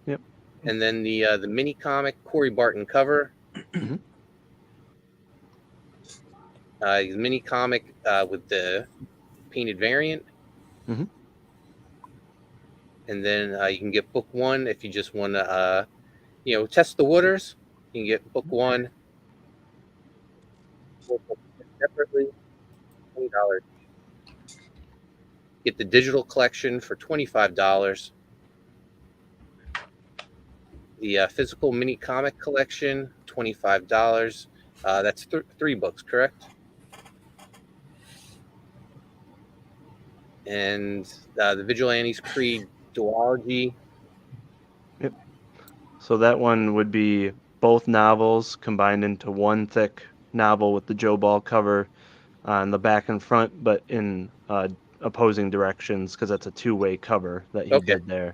Yep. And then the mini comic Corey Barton cover. Mhm. The mini comic with the painted variant. Mhm. And then you can get book 1 if you just want to, test the waters. You can get book 1 separately, $20. Get the digital collection for $25. The physical mini comic collection, $25. That's 3 books, correct? And the Vigilantes Creed duology. Yep. So that one would be both novels combined into one thick novel with the Joe Ball cover on the back and front, but in opposing directions because that's a 2-way cover that he did there.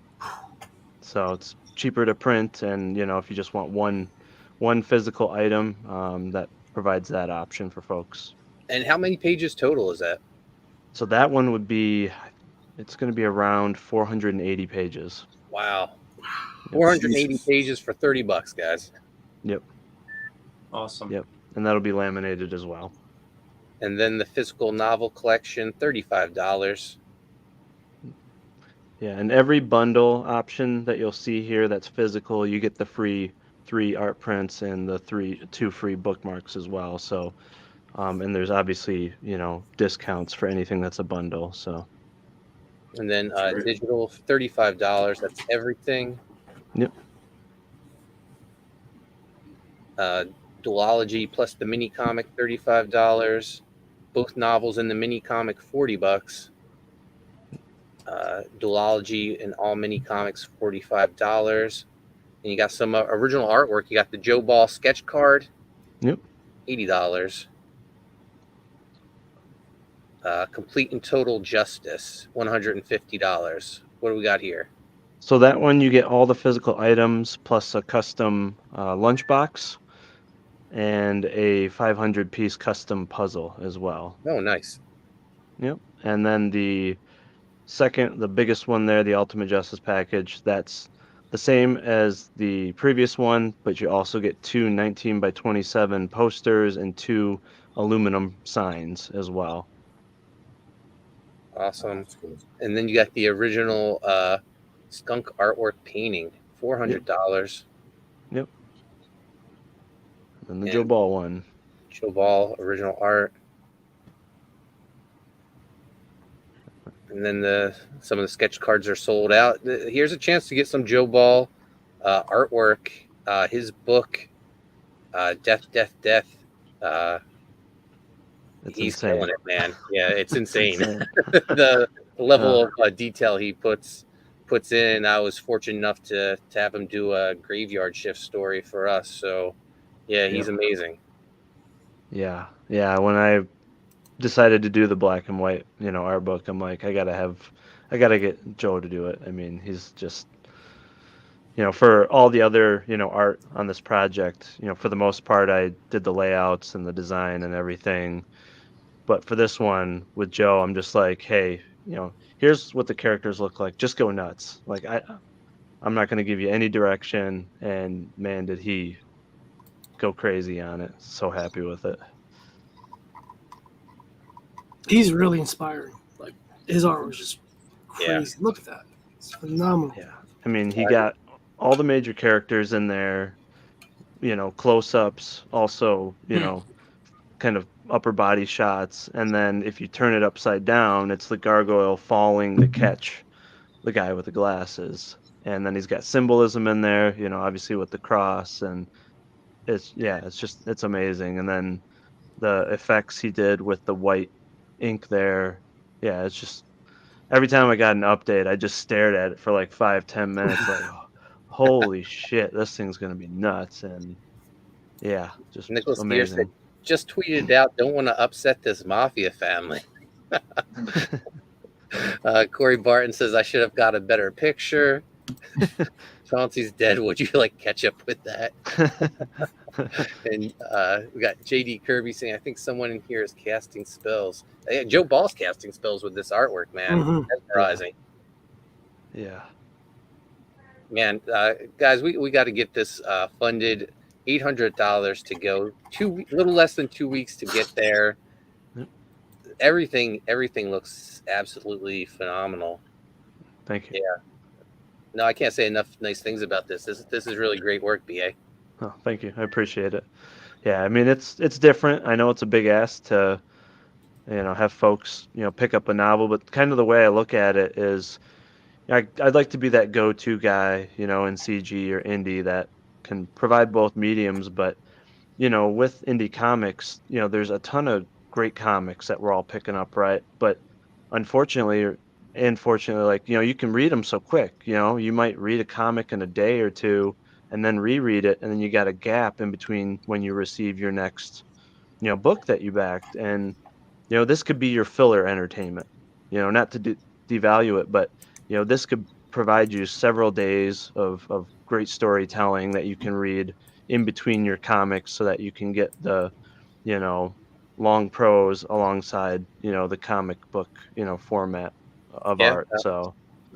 So it's cheaper to print, and if you just want one physical item, that provides that option for folks. And how many pages total is that? So that one would be, it's going to be around 480 pages. Wow. 480 pages for $30, guys. Yep. Awesome. Yep. And that'll be laminated as well. And then the physical novel collection, $35. Yeah, and every bundle option that you'll see here that's physical, you get the free 3 art prints and the 2 free bookmarks as well. So, and there's obviously, discounts for anything that's a bundle. So. And then digital, $35. That's everything. Yep. Duology plus the mini comic, $35. Both novels and the mini comic, $40. Duology and all mini comics, $45. And you got some original artwork. You got the Joe Ball sketch card. Yep. $80. Complete and Total Justice, $150. What do we got here? So that one you get all the physical items plus a custom lunchbox and a 500-piece custom puzzle as well. Oh, nice. Yep. And then the biggest one there, the Ultimate Justice Package, that's the same as the previous one, but you also get 2 19x27 posters and 2 aluminum signs as well. Awesome. And then you got the original skunk artwork painting, $400. Yep. And the Joe Ball one. Joe Ball original art. And then some of the sketch cards are sold out. Here's a chance to get some Joe Ball artwork. His book, Death, Death, Death. He's insane. killing it, man. Yeah, it's insane. the level of detail he puts in. I was fortunate enough to have him do a graveyard shift story for us. So, yeah, he's amazing. Yeah. When I decided to do the black and white, art book, I'm like, I gotta get Joe to do it. I mean, he's just, for all the other, art on this project, for the most part, I did the layouts and the design and everything. But for this one with Joe, I'm just like, hey, here's what the characters look like. Just go nuts. Like, I'm not going to give you any direction. And man, did he go crazy on it. So happy with it. He's really inspiring. Like, his art was just crazy. Yeah. Look at that. It's phenomenal. Yeah. I mean, he got all the major characters in there, close-ups, also, kind of upper body shots. And then if you turn it upside down, it's the gargoyle falling to catch the guy with the glasses. and then he's got symbolism in there, you know, obviously with the cross, and it's amazing. And then the effects he did with the white ink there, yeah, it's just every time I got an update, I just stared at it for like 5-10 minutes, like, "Oh, holy shit, this thing's gonna be nuts." And yeah, just Nicholas Gear said, amazing. just tweeted out, don't want to upset this mafia family. Corey Barton says, I should have got a better picture. Chauncey's dead. Would you like ketchup with that? And we got JD Kirby saying, I think someone in here is casting spells. Yeah, Joe Ball's casting spells with this artwork, man. Mhm. Mesmerizing. Yeah. Man, guys, we got to get this funded. $800 to go. Little less than 2 weeks to get there. Yep. Everything looks absolutely phenomenal. Thank you. Yeah. No, I can't say enough nice things about this. This is really great work, BA. Oh, thank you. I appreciate it. Yeah, I mean it's different. I know it's a big ask to, you know, have folks, you know, pick up a novel, but kind of the way I look at it is I'd like to be that go-to guy, you know, in CG or indie that can provide both mediums. But, you know, with indie comics, you know, there's a ton of great comics that we're all picking up, right? But unfortunately, like, you know, you can read them so quick. You know, you might read a comic in a day or two and then reread it, and then you got a gap in between when you receive your next, you know, book that you backed. And you know, this could be your filler entertainment. You know, not to devalue it, but you know, this could provide you several days of great storytelling that you can read in between your comics, so that you can get the, you know, long prose alongside, you know, the comic book, you know, format of Yeah. art. So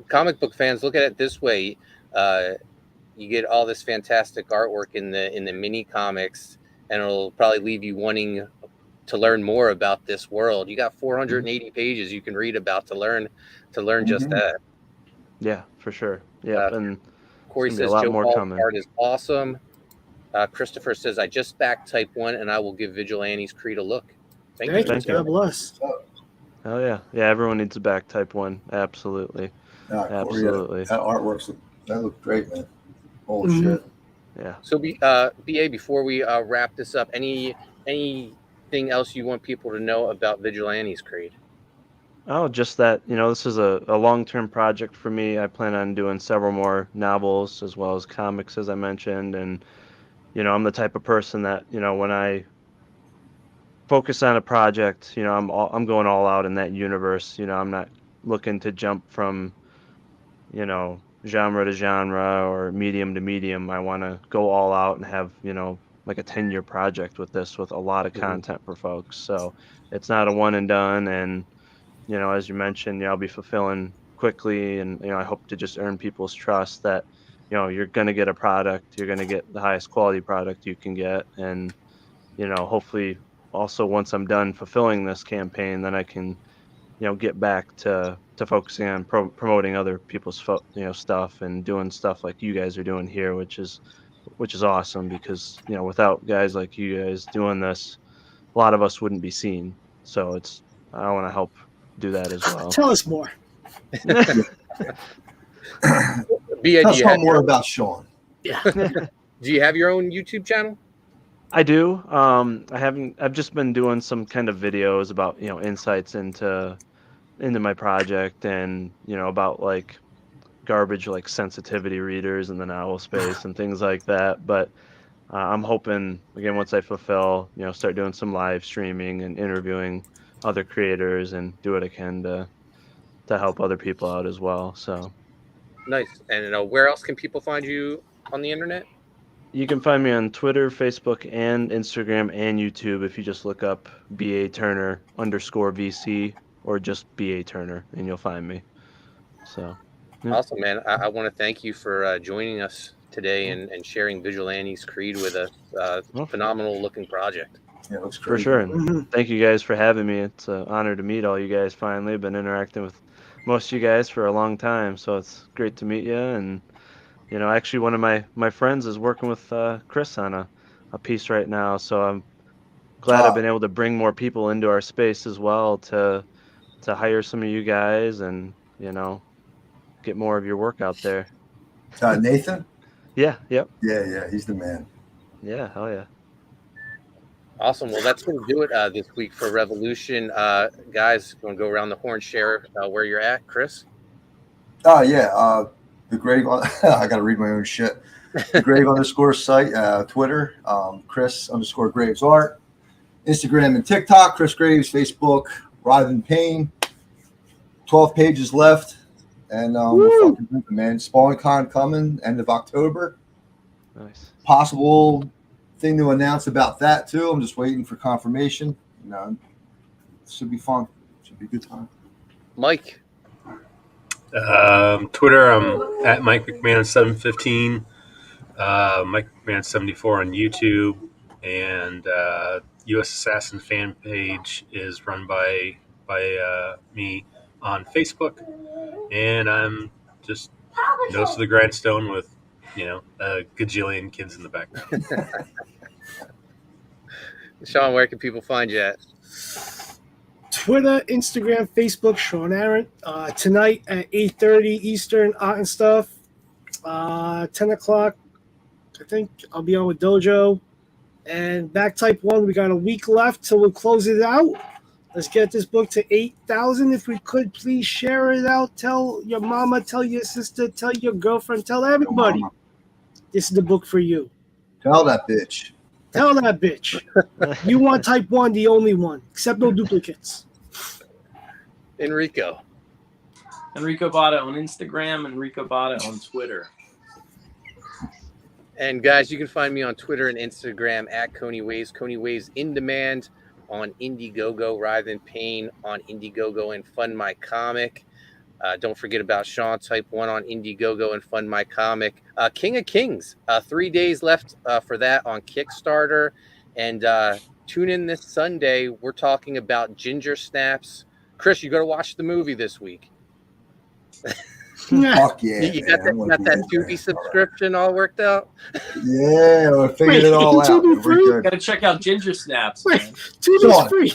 Comic book fans, look at it this way. You get all this fantastic artwork in the mini comics, and it'll probably leave you wanting to learn more about this world. You got 480 pages you can read about to learn just that. yeah, for sure. Yep. And it's Corey gonna be a says lot Joe more Paul's coming. art is awesome. Christopher says, I just backed Type 1 and I will give Vigilantes Creed a look. Thank you. Thank you. God bless. Oh yeah, yeah. Everyone needs to back Type 1. Absolutely, Corey, absolutely. that artwork's that looked great, man. Holy shit. Yeah. So, BA, before we wrap this up, anything else you want people to know about Vigilantes Creed? Oh, just that, you know, this is a long-term project for me. I plan on doing several more novels as well as comics, as I mentioned. And, you know, I'm the type of person that, you know, when I focus on a project, you know, I'm going all out in that universe. You know, I'm not looking to jump from, you know, genre to genre or medium to medium. I want to go all out and have, you know, like a 10-year project with this, with a lot of content for folks. So it's not a one and done. And, you know, as you mentioned, you know, I'll be fulfilling quickly, and you know, I hope to just earn people's trust that, you know, you're going to get a product, you're going to get the highest quality product you can get. And you know, hopefully also once I'm done fulfilling this campaign, then I can, you know, get back to focusing on promoting other people's you know, stuff, and doing stuff like you guys are doing here, which is awesome. Because you know, without guys like you guys doing this, a lot of us wouldn't be seen. So I want to help do that as well. Tell us more. BA, Tell us more about Sean. Yeah. Do you have your own YouTube channel? I do. I've just been doing some kind of videos about, you know, insights into my project, and you know, about like garbage like sensitivity readers in the novel space and things like that. But I'm hoping, again, once I fulfill, you know, start doing some live streaming and interviewing other creators and do what I can to help other people out as well. So Nice. And where else can people find you on the internet? you can find me on Twitter, Facebook, and Instagram and YouTube if you just look up BA Turner _VC, or just BA Turner, and you'll find me. So yeah. Awesome, man. I want to thank you for joining us today and sharing Vigilantes Creed with us. Phenomenal looking project. Yeah, it looks For great. sure. And thank you guys for having me. It's an honor to meet all you guys finally. I've been interacting with most of you guys for a long time, so it's great to meet you. And you know, actually one of my friends is working with Chris on a piece right now, so I'm glad I've been able to bring more people into our space as well, to hire some of you guys and, you know, get more of your work out there. Nathan? Yeah, yep. Yeah, he's the man. Yeah, hell yeah. Awesome. Well, that's going to do it this week for Revolution. Guys, going to go around the horn, share where you're at. Chris? Oh, yeah. The Grave, I got to read my own shit. The Grave _ site, Twitter, Chris _ Graves Art, Instagram and TikTok, Chris Graves, Facebook, Rather Than Pain. 12 pages left. And we're fucking moving, man. SpawnCon coming end of October. Nice. Possible thing to announce about that too. I'm just waiting for confirmation. You know, should be fun. Should be a good time. Mike? Twitter, I'm at Mike McMahon 715. Mike McMahon 74 on YouTube, and U.S. Assassin fan page is run by me on Facebook, and I'm just nose to the grindstone with a gajillion kids in the background. Sean, where can people find you at? Twitter, Instagram, Facebook, Sean Aaron. Tonight at 8:30 Eastern, Art and Stuff. 10 o'clock, I think I'll be on with Dojo. And Back Type 1, we got a week left till we'll close it out. Let's get this book to 8,000. If we could, please share it out. Tell your mama, tell your sister, tell your girlfriend, tell everybody. This is the book for you. Tell that bitch. Tell that bitch. You want Type 1, the only one. Except no duplicates. Enrico Bada on Instagram, Enrico Bada on Twitter. And guys, you can find me on Twitter and Instagram at Coney Waves. Coney Waves in demand on Indiegogo, Rather Than Pain on Indiegogo, and Fund My Comic. Don't forget about Sean Type 1 on Indiegogo and Fund My Comic. King of Kings, 3 days left for that on Kickstarter. And tune in this Sunday. We're talking about Ginger Snaps. Chris, you got to watch the movie this week. Fuck yeah. You got that Tubi subscription all worked out? Yeah, we figured it all out. You got to check out Ginger Snaps. Man. Tubi's free.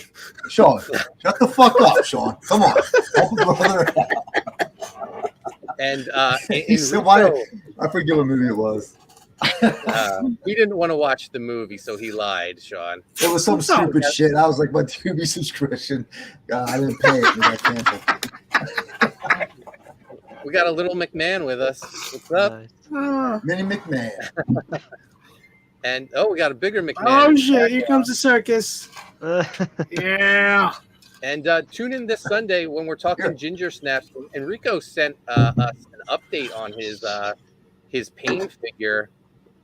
Sean, shut the fuck up, Sean. Come on. Help a brother out. And He said, why? I forget what movie it was. He didn't want to watch the movie, so he lied, Sean. It was some stupid shit. I was like, my Tubi subscription. I didn't pay it. And I canceled. We got a little McMahon with us. What's up? Mini McMahon. And we got a bigger McMahon. Oh shit! Here comes the circus. Yeah. And tune in this Sunday when we're talking Ginger Snaps. Enrico sent us an update on his pain figure.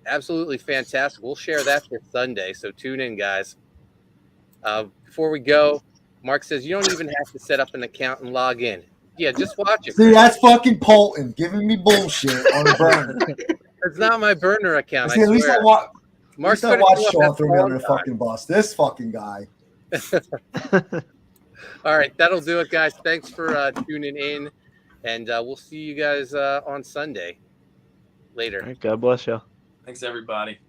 Absolutely fantastic. We'll share that this Sunday, so tune in, guys. Before we go, Mark says you don't even have to set up an account and log in. Yeah, just watch it. See, that's fucking Polton giving me bullshit on a burner. It's not my burner account. See, at least I watch. Mark's I watch Sean throw me under the fucking bus. This fucking guy. All right, that'll do it, guys. Thanks for tuning in, and we'll see you guys on Sunday. Later. All right, God bless you. Thanks, everybody.